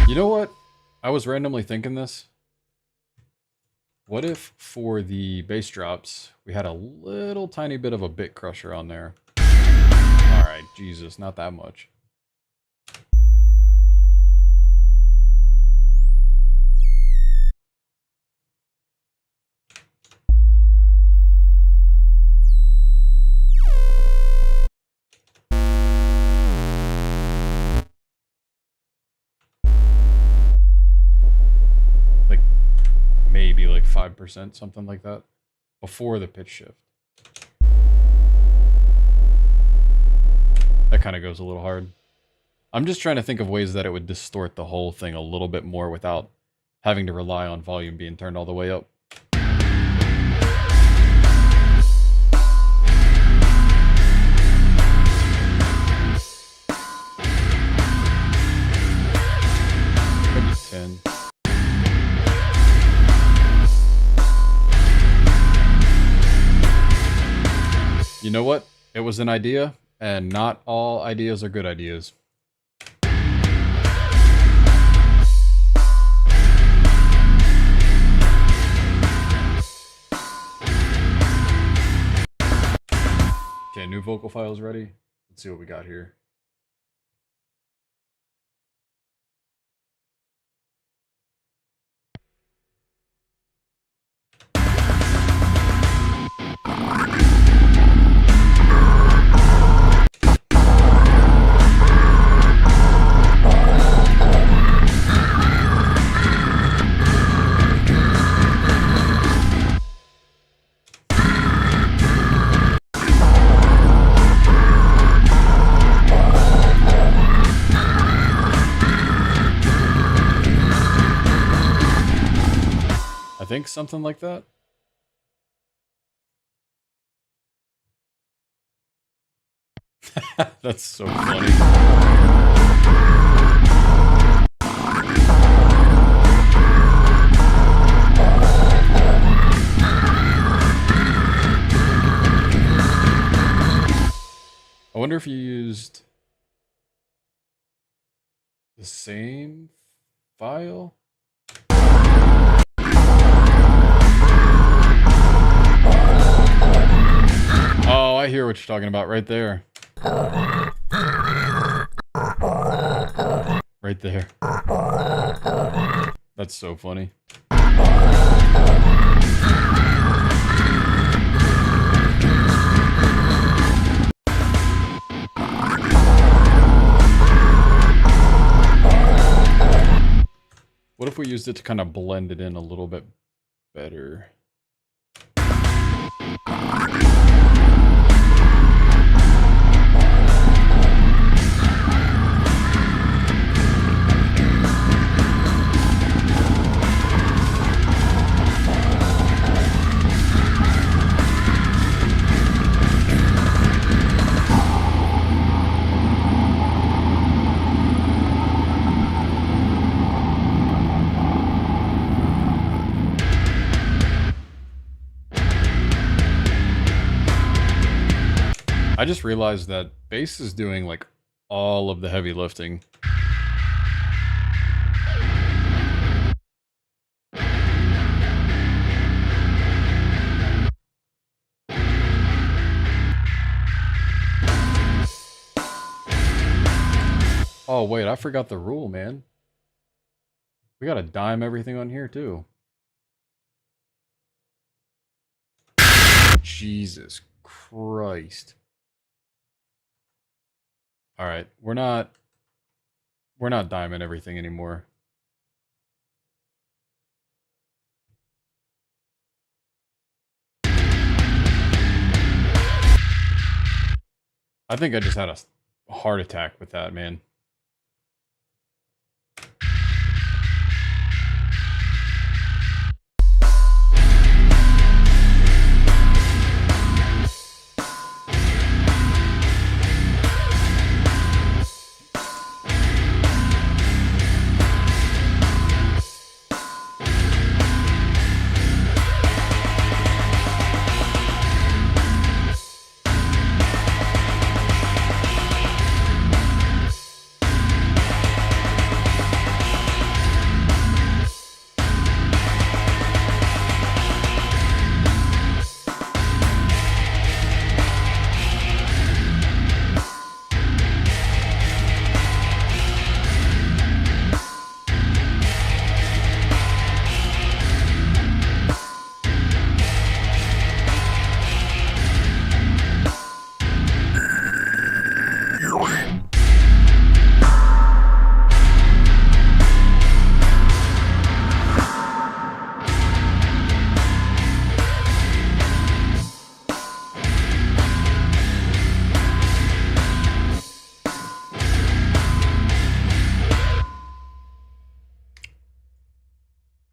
You know what? I was randomly thinking this. What if for the bass drops, we had a little tiny bit of a bit crusher on there? Alright, Jesus, not that much. Like, maybe like 5%, something like that, before the pitch shift. That kind of goes a little hard. I'm just trying to think of ways that it would distort the whole thing a little bit more without having to rely on volume being turned all the way up. Maybe 10. You know what? It was an idea, and not all ideas are good ideas. Okay, new vocal files ready. Let's see what we got here. I think something like that. That's so funny. I wonder if you used the same file? Oh, I hear what you're talking about right there. Right there. That's so funny. What if we used it to kind of blend it in a little bit better? I just realized that bass is doing like all of the heavy lifting. Oh wait, I forgot the rule, man. We gotta dime everything on here too. Jesus Christ. Alright, we're not diming everything anymore. I think I just had a heart attack with that, man.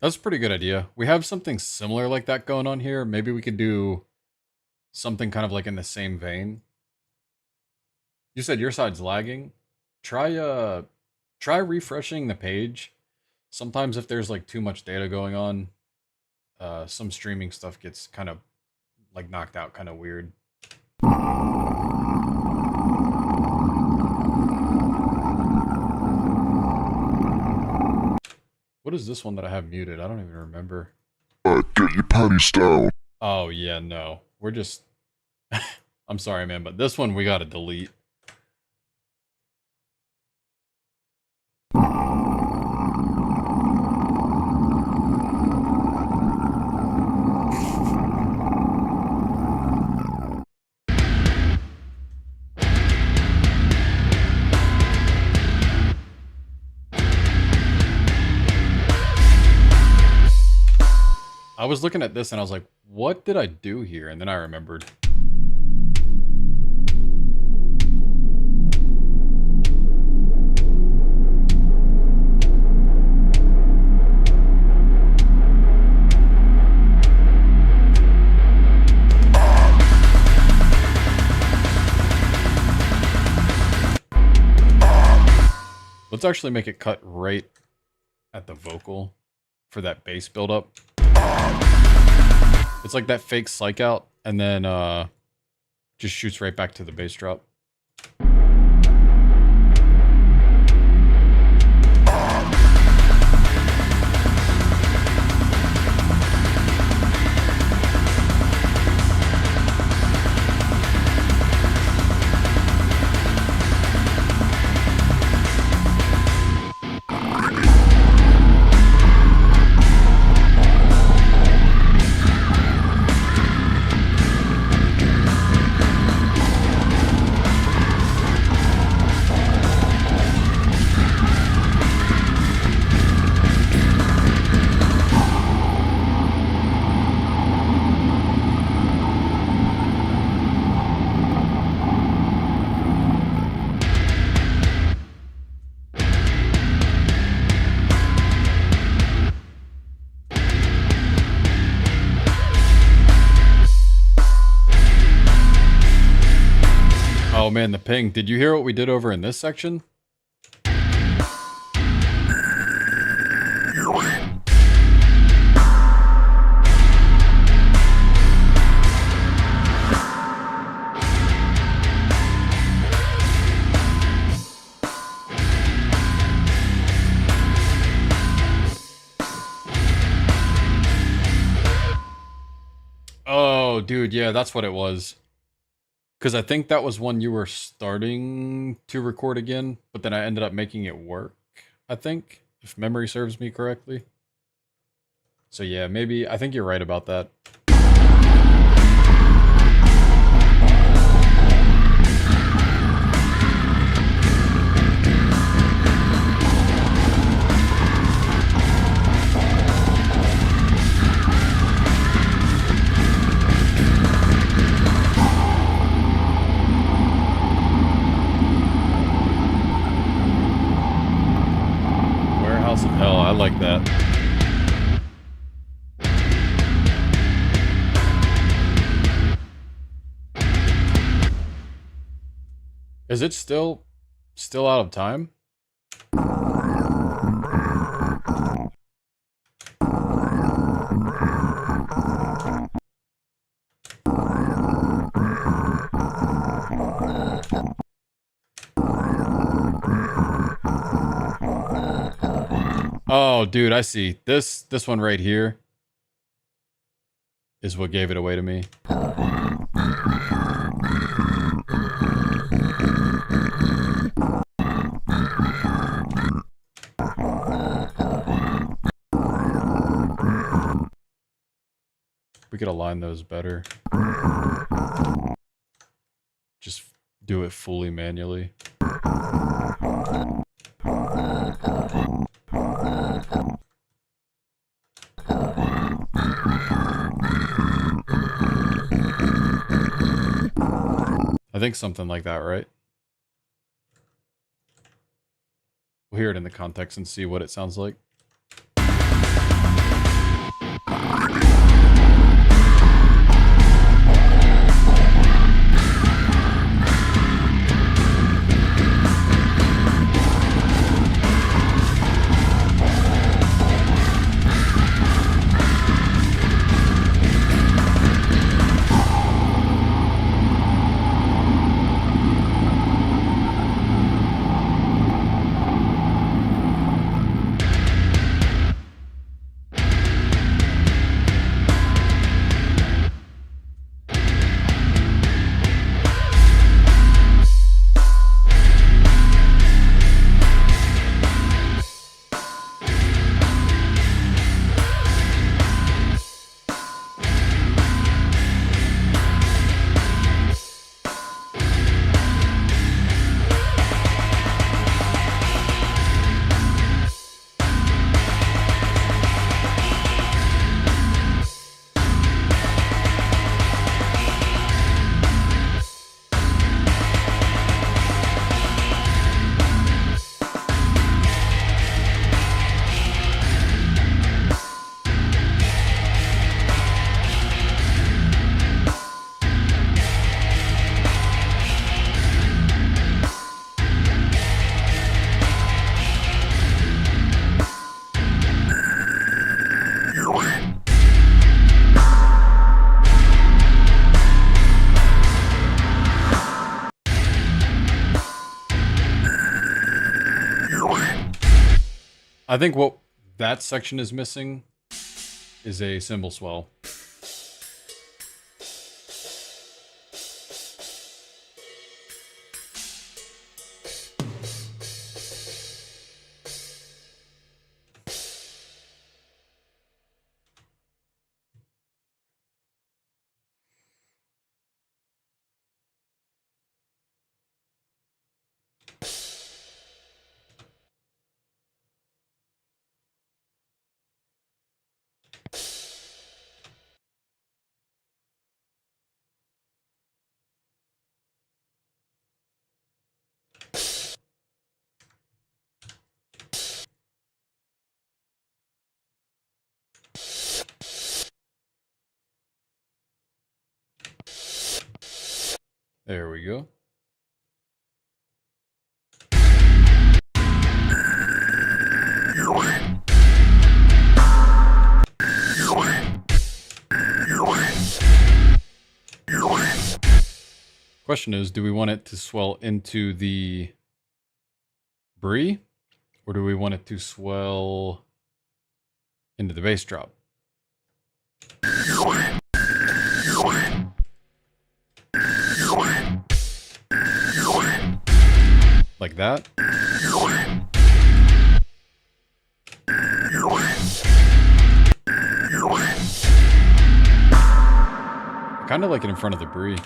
That's a pretty good idea. We have something similar like that going on here. Maybe we could do something kind of like in the same vein. You said your side's lagging. Try refreshing the page. Sometimes if there's like too much data going on, some streaming stuff gets kind of like knocked out kind of weird. What is this one that I have muted? I don't even remember. Get your panties down. Oh yeah, no. We're just I'm sorry, man, but this one we gotta delete. I was looking at this and I was like, what did I do here? And then I remembered. Let's actually make it cut right at the vocal for that bass buildup. It's like that fake psych out, and then just shoots right back to the bass drop. Oh man, the ping. Did you hear what we did over in this section? Oh, dude, yeah, that's what it was. Because I think that was one you were starting to record again, but then I ended up making it work, I think, if memory serves me correctly. So yeah, maybe, I think you're right about that. Warehouse of Hell, I like that. Is it still out of time? Oh, dude, I see. This one right here is what gave it away to me. We could align those better. Just do it fully manually. I think something like that, right? We'll hear it in the context and see what it sounds like. I think what that section is missing is a cymbal swell. There we go. Question is, do we want it to swell into the brie, or do we want it to swell into the bass drop? Like that? I kind of like it in front of the brie.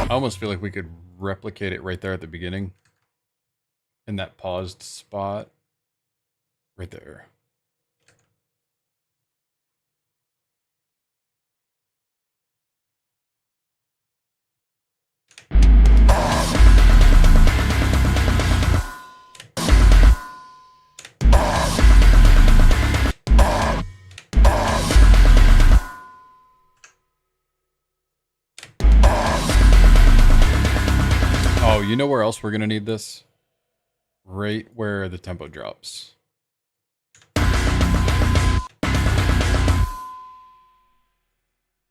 I almost feel like we could replicate it right there at the beginning. In that paused spot. Right there. Oh, you know where else we're going to need this? Right where the tempo drops.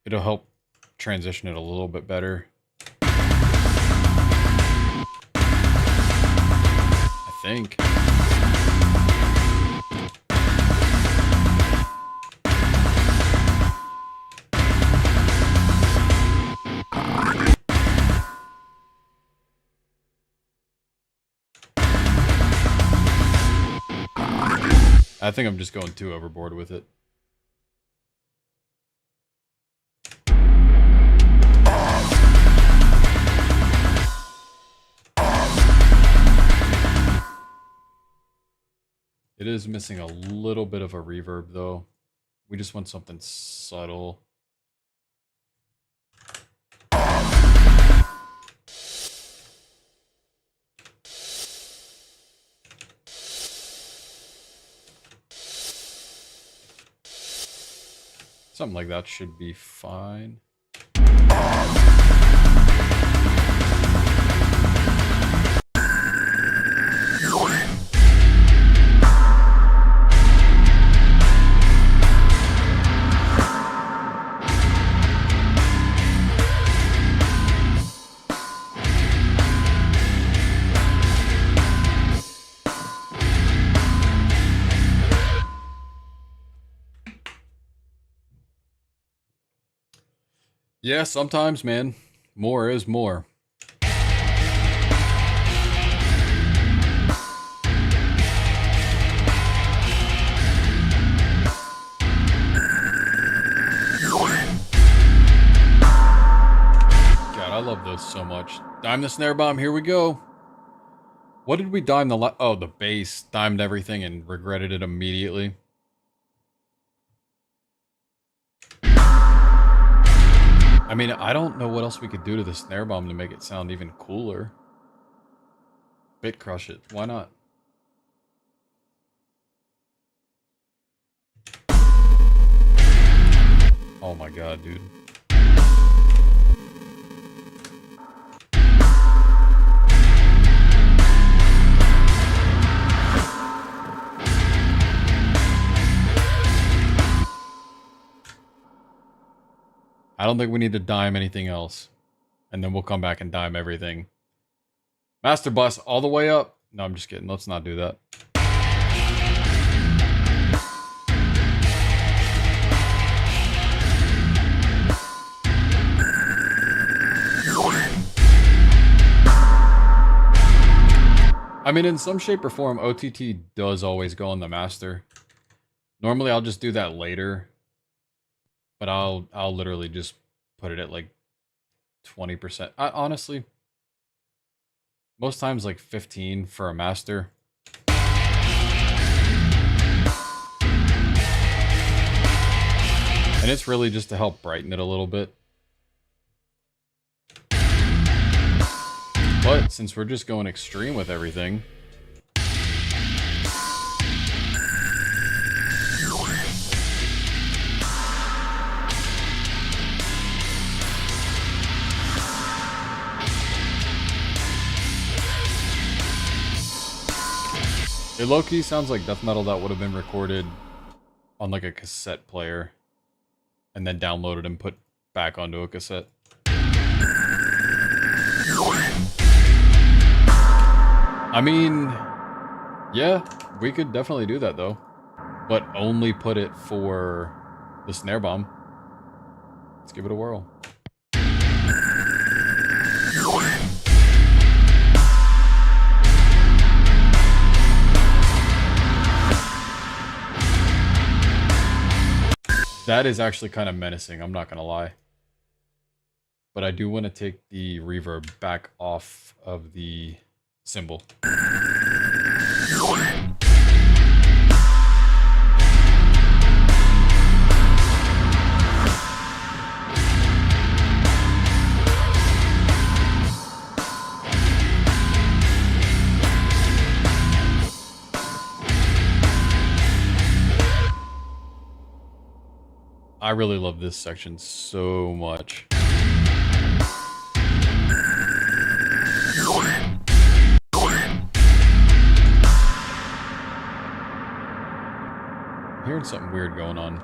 It'll help transition it a little bit better. I think. I think I'm just going too overboard with it. It is missing a little bit of a reverb though. We just want something subtle. Something like that should be fine. Yeah, sometimes, man, more is more. God, I love those so much. Dime the snare bomb, here we go. What did we dime oh, the bass. Dimed everything and regretted it immediately. I mean, I don't know what else we could do to the snare bomb to make it sound even cooler. Bit crush it. Why not? Oh my god, dude. I don't think we need to dime anything else. And then we'll come back and dime everything. Master bus all the way up. No, I'm just kidding. Let's not do that. I mean, in some shape or form, OTT does always go on the master. Normally, I'll just do that later. But I'll literally just put it at like 20%. Honestly, most times like 15 for a master. And it's really just to help brighten it a little bit. But since we're just going extreme with everything, it low-key sounds like death metal that would have been recorded on like a cassette player and then downloaded and put back onto a cassette. I mean, yeah, we could definitely do that though, but only put it for the snare bomb. Let's give it a whirl. That is actually kind of menacing, I'm not gonna lie. But I do want to take the reverb back off of the cymbal. I really love this section so much. I'm hearing something weird going on.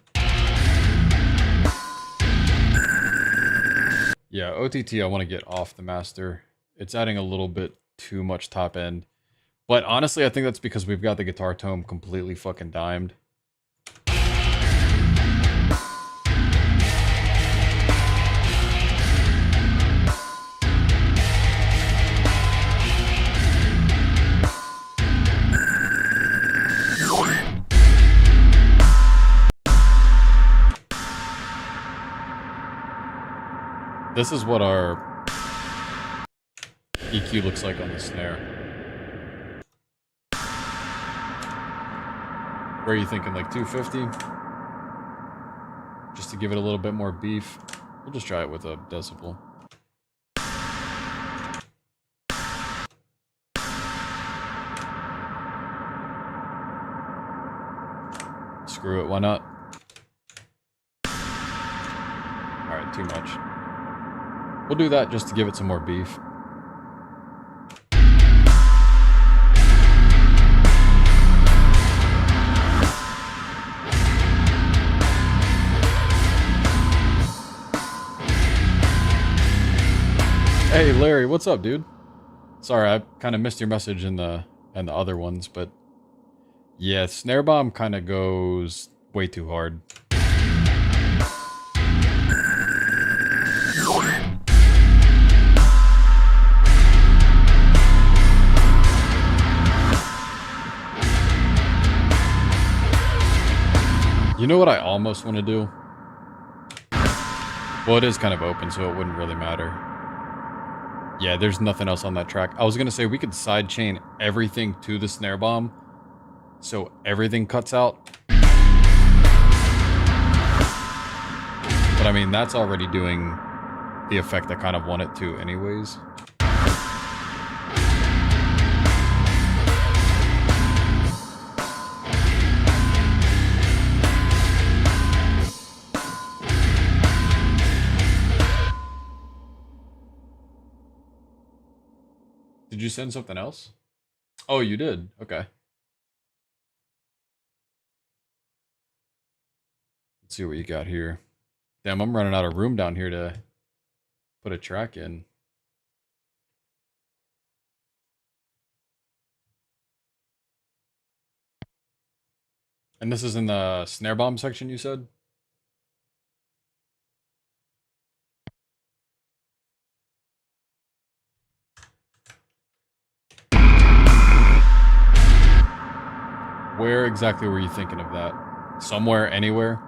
Yeah, OTT I want to get off the master. It's adding a little bit too much top end. But honestly, I think that's because we've got the guitar tone completely fucking dimed. This is what our EQ looks like on the snare. Where are you thinking, like 250? Just to give it a little bit more beef. We'll just try it with a decibel. Screw it, why not? Alright, too much. We'll do that just to give it some more beef. Hey Larry, what's up, dude? Sorry, I kind of missed your message in the other ones, but yeah, snare bomb kind of goes way too hard. You know what I almost want to do? Well, it is kind of open, so it wouldn't really matter. Yeah, there's nothing else on that track. I was going to say we could sidechain everything to the snare bomb, so everything cuts out. But I mean, that's already doing the effect I kind of want it to anyways. Did you send something else? Oh, you did. Okay. Let's see what you got here. Damn, I'm running out of room down here to put a track in. And this is in the snare bomb section, you said? Where exactly were you thinking of that? Somewhere, anywhere?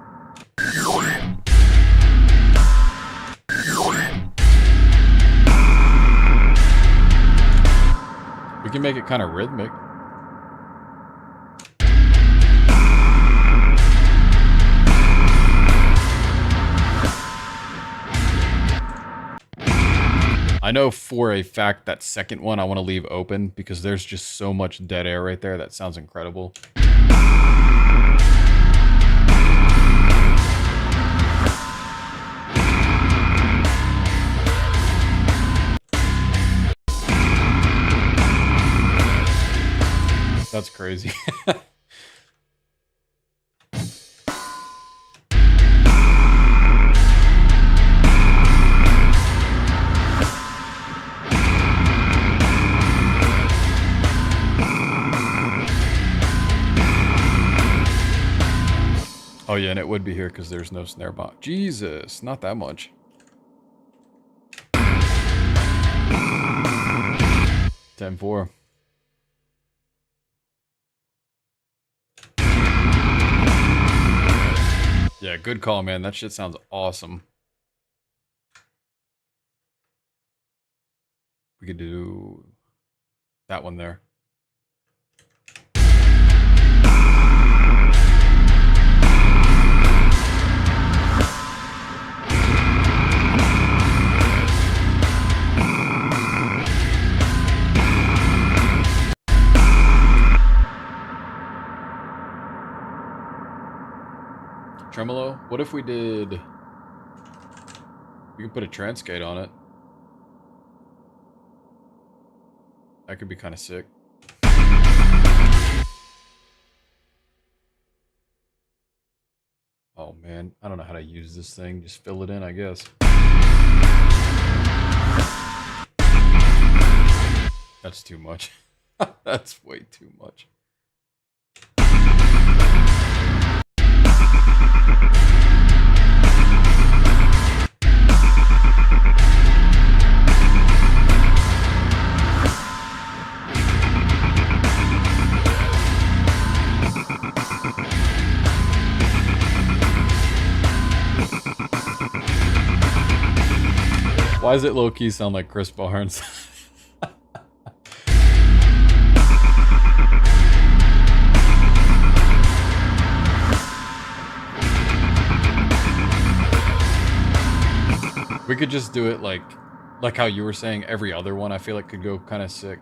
We can make it kind of rhythmic. I know for a fact that second one I want to leave open because there's just so much dead air right there. That sounds incredible. That's crazy. Oh yeah, and it would be here because there's no snare bomb. Jesus, not that much. 10-4. Yeah, good call, man. That shit sounds awesome. We could do that one there. Tremolo? What if we did... We could put a transcade on it. That could be kind of sick. Oh man, I don't know how to use this thing. Just fill it in, I guess. That's too much. That's way too much. Why does it low-key sound like Chris Barnes? We could just do it like how you were saying every other one I feel like could go kind of sick.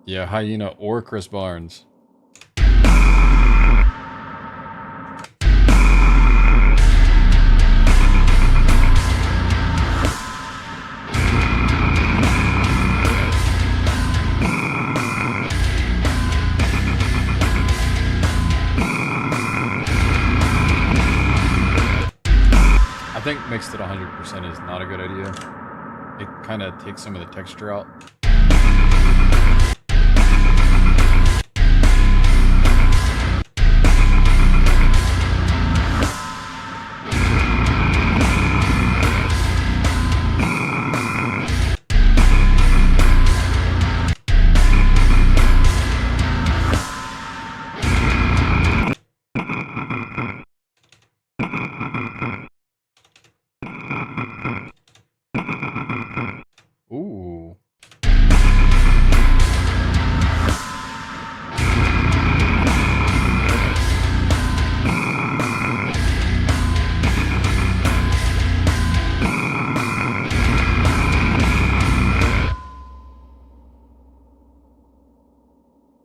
Yeah, Hyena or Chris Barnes. I think mixed at 100% is not a good idea. It kind of takes some of the texture out. Ooh.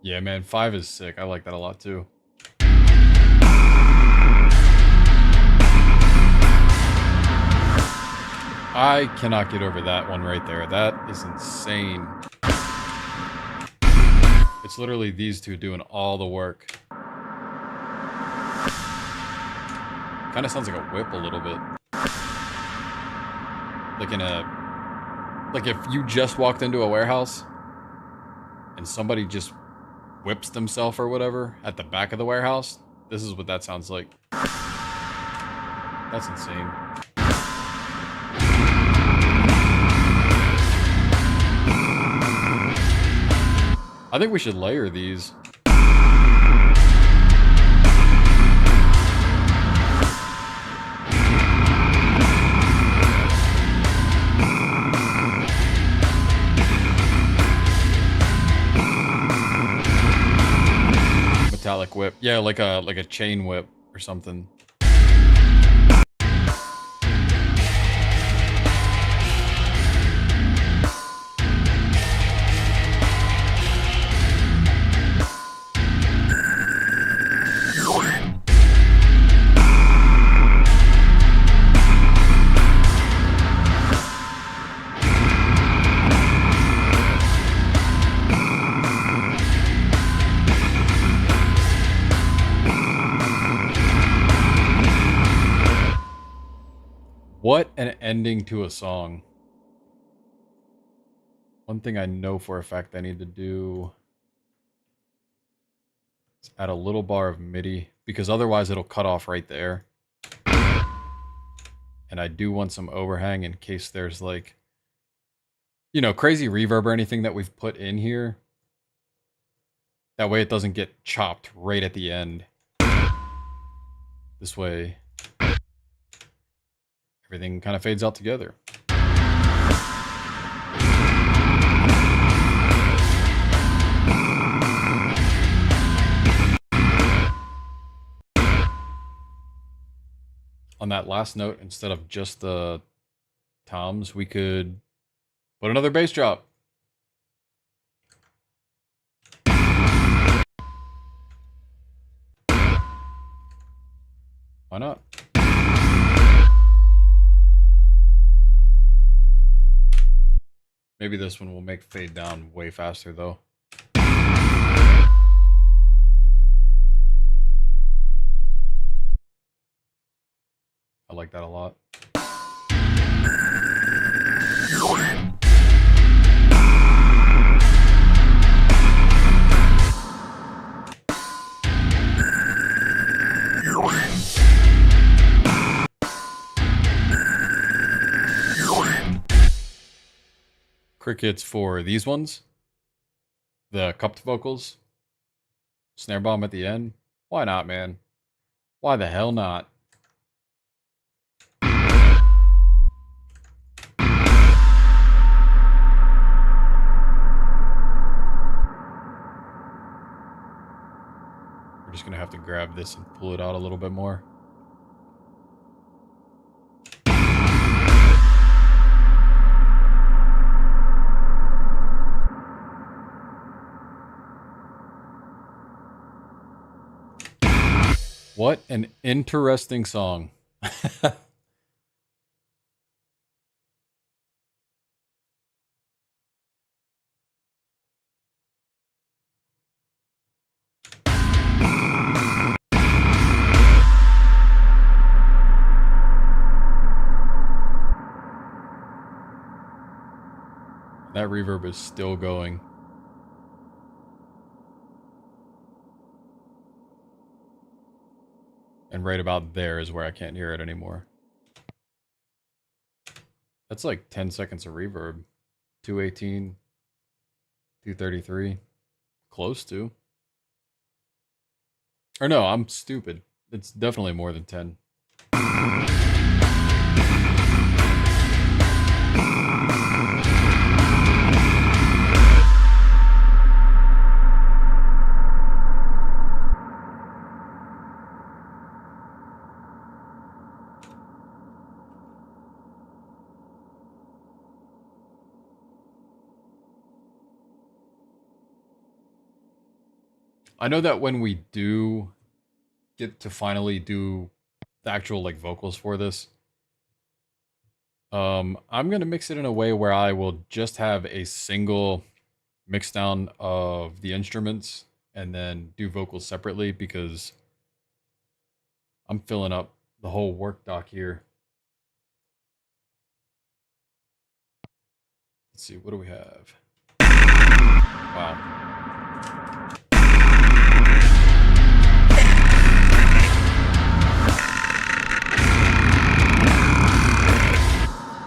Yeah, man, 5 is sick. I like that a lot too. I cannot get over that one right there. That is insane. It's literally these two doing all the work. Kind of sounds like a whip a little bit. Like in a... Like if you just walked into a warehouse and somebody just whips themselves or whatever at the back of the warehouse, this is what that sounds like. That's insane. I think we should layer these. Metallic whip. Yeah, like a chain whip or something. What an ending to a song. One thing I know for a fact I need to do is add a little bar of MIDI, because otherwise it'll cut off right there. And I do want some overhang in case there's like, you know, crazy reverb or anything that we've put in here. That way it doesn't get chopped right at the end. This way everything kind of fades out together. On that last note, instead of just the toms, we could put another bass drop. Why not? Maybe this one will make fade down way faster though. I like that a lot. Crickets for these ones. The cupped vocals. Snare bomb at the end. Why not, man? Why the hell not? We're just gonna have to grab this and pull it out a little bit more. What an interesting song. That reverb is still going. And right about there is where I can't hear it anymore. That's like 10 seconds of reverb. 218, 233. Close to. Or no, I'm stupid. It's definitely more than 10. I know that when we do get to finally do the actual like vocals for this, I'm gonna mix it in a way where I will just have a single mix down of the instruments and then do vocals separately because I'm filling up the whole work doc here. Let's see, what do we have? Wow.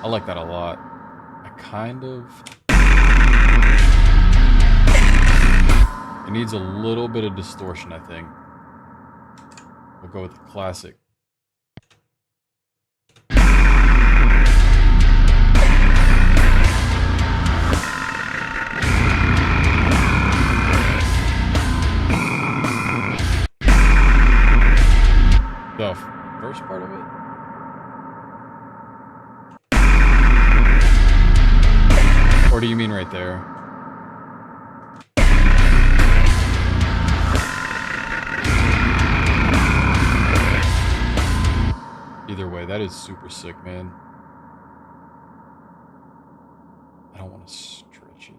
I like that a lot. I kind of... It needs a little bit of distortion, I think. We'll go with the classic. The first part of it? Or do you mean right there? Either way, that is super sick, man. I don't want to stretch it.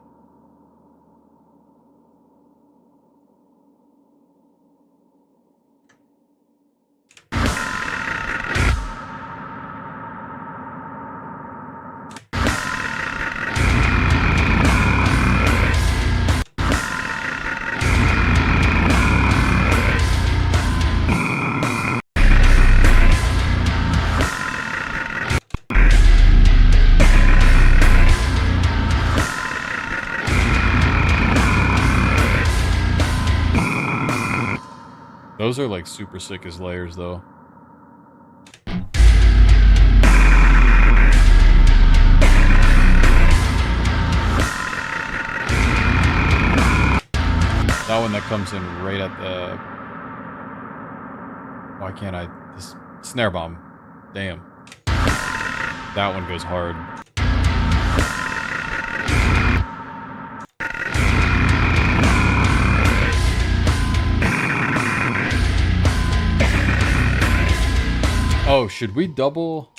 Those are like super sick as layers, though. That one that comes in right at the... Why can't I... This snare bomb. Damn. That one goes hard. Oh, should we double...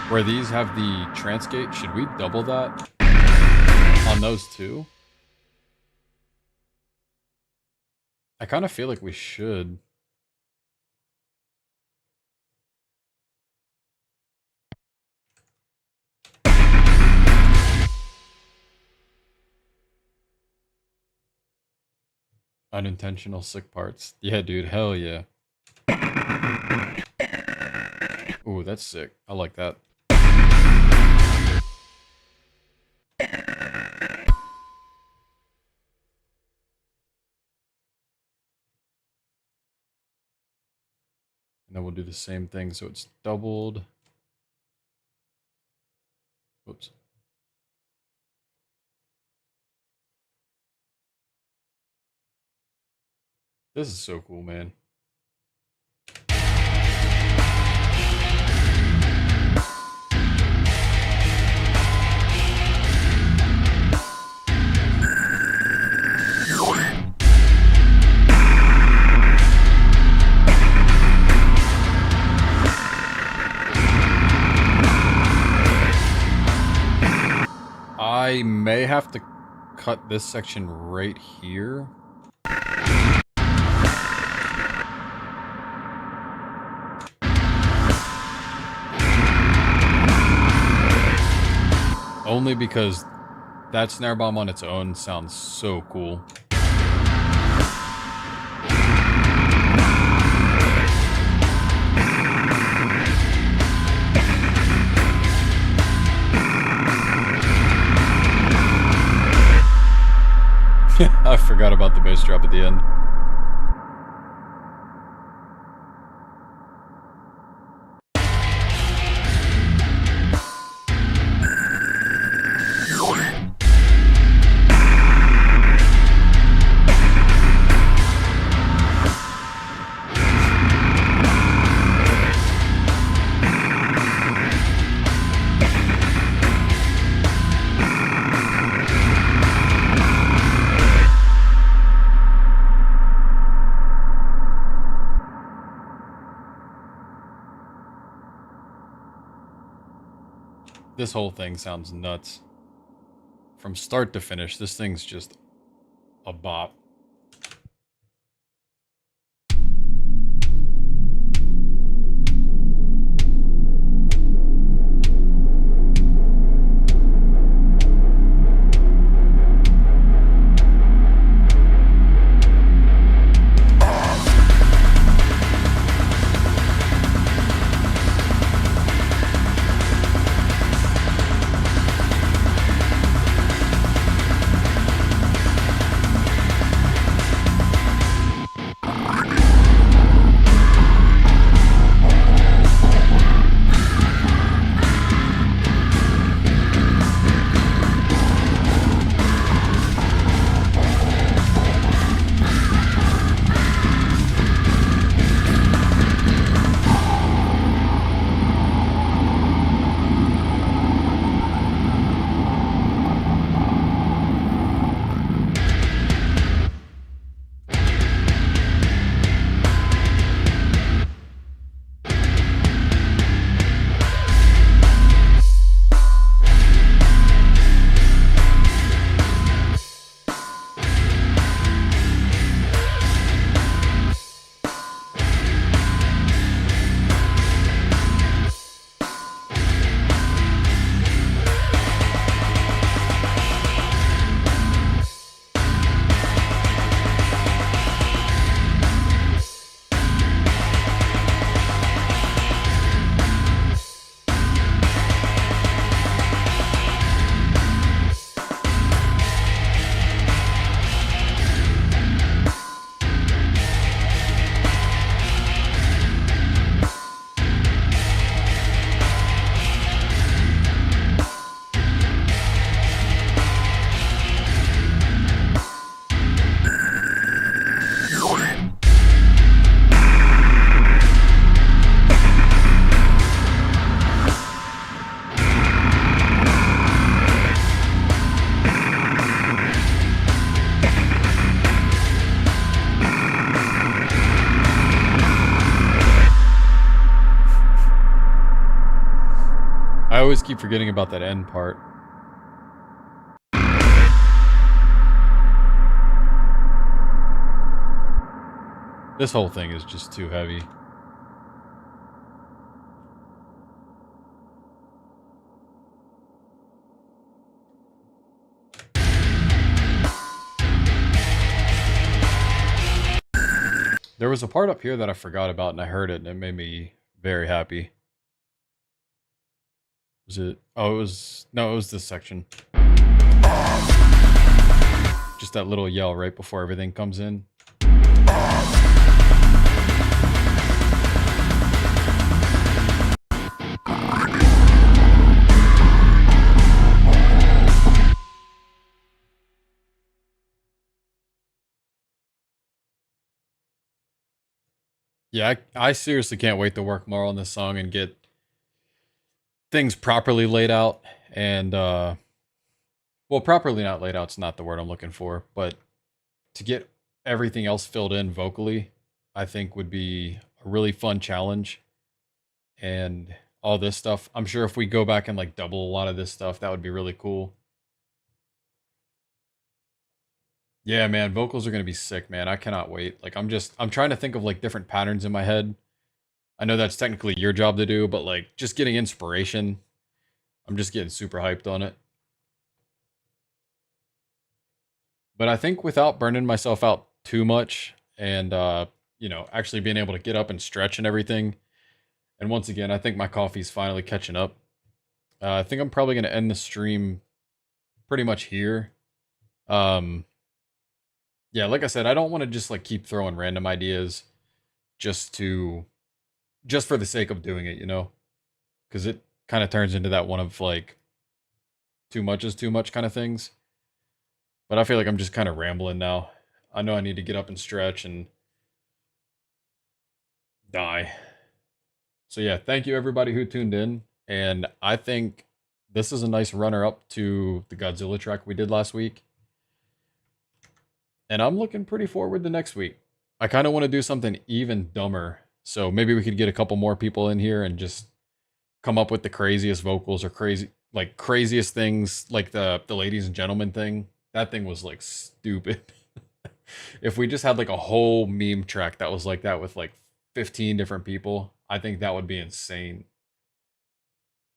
Where these have the trance gate, should we double that on those two? I kind of feel like we should. Unintentional sick parts. Yeah, dude, hell yeah. Ooh, that's sick. I like that. And then we'll do the same thing so it's doubled. Whoops. This is so cool, man. I may have to cut this section right here. Only because that snare bomb on its own sounds so cool. I forgot about the bass drop at the end. This whole thing sounds nuts. From start to finish, this thing's just a bop. I always keep forgetting about that end part. This whole thing is just too heavy. There was a part up here that I forgot about and I heard it and it made me very happy. Was it? Oh, it was... No, it was this section. Just that little yell right before everything comes in. Yeah, I seriously can't wait to work more on this song and get things properly laid out. And, well, properly not laid out's not the word I'm looking for, but to get everything else filled in vocally, I think would be a really fun challenge. And all this stuff, I'm sure if we go back and like double a lot of this stuff, that would be really cool. Yeah, man, vocals are going to be sick, man. I cannot wait. Like I'm trying to think of like different patterns in my head. I know that's technically your job to do, but like just getting inspiration, I'm just getting super hyped on it. But I think without burning myself out too much and actually being able to get up and stretch and everything. And once again, I think my coffee's finally catching up. I think I'm probably going to end the stream pretty much here. Yeah, like I said, I don't want to just like keep throwing random ideas just for the sake of doing it, because it kind of turns into that one of like too much is too much kind of things. But I feel like I'm just kind of rambling now. I know I need to get up and stretch and die. So yeah, thank you everybody who tuned in. And I think this is a nice runner up to the Godzilla track we did last week. And I'm looking pretty forward to next week. I kind of want to do something even dumber. So maybe we could get a couple more people in here and just come up with the craziest vocals or crazy like craziest things, like the ladies and gentlemen thing. That thing was like stupid. If we just had like a whole meme track that was like that with like 15 different people, I think that would be insane.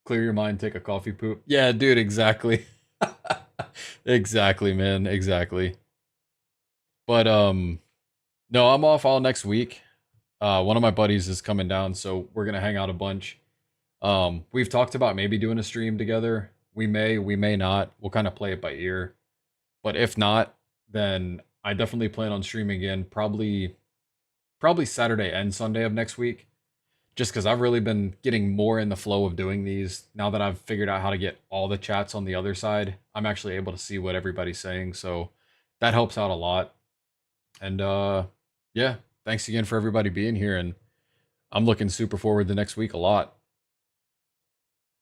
Clear your mind, take a coffee poop. Yeah, dude, exactly. Exactly, man, exactly. But no, I'm off all next week. One of my buddies is coming down, so we're gonna hang out a bunch. We've talked about maybe doing a stream together. We may not. We'll kind of play it by ear. But if not, then I definitely plan on streaming again, probably Saturday and Sunday of next week. Just because I've really been getting more in the flow of doing these. Now that I've figured out how to get all the chats on the other side, I'm actually able to see what everybody's saying. So that helps out a lot. And yeah, thanks again for everybody being here. And I'm looking super forward to next week a lot.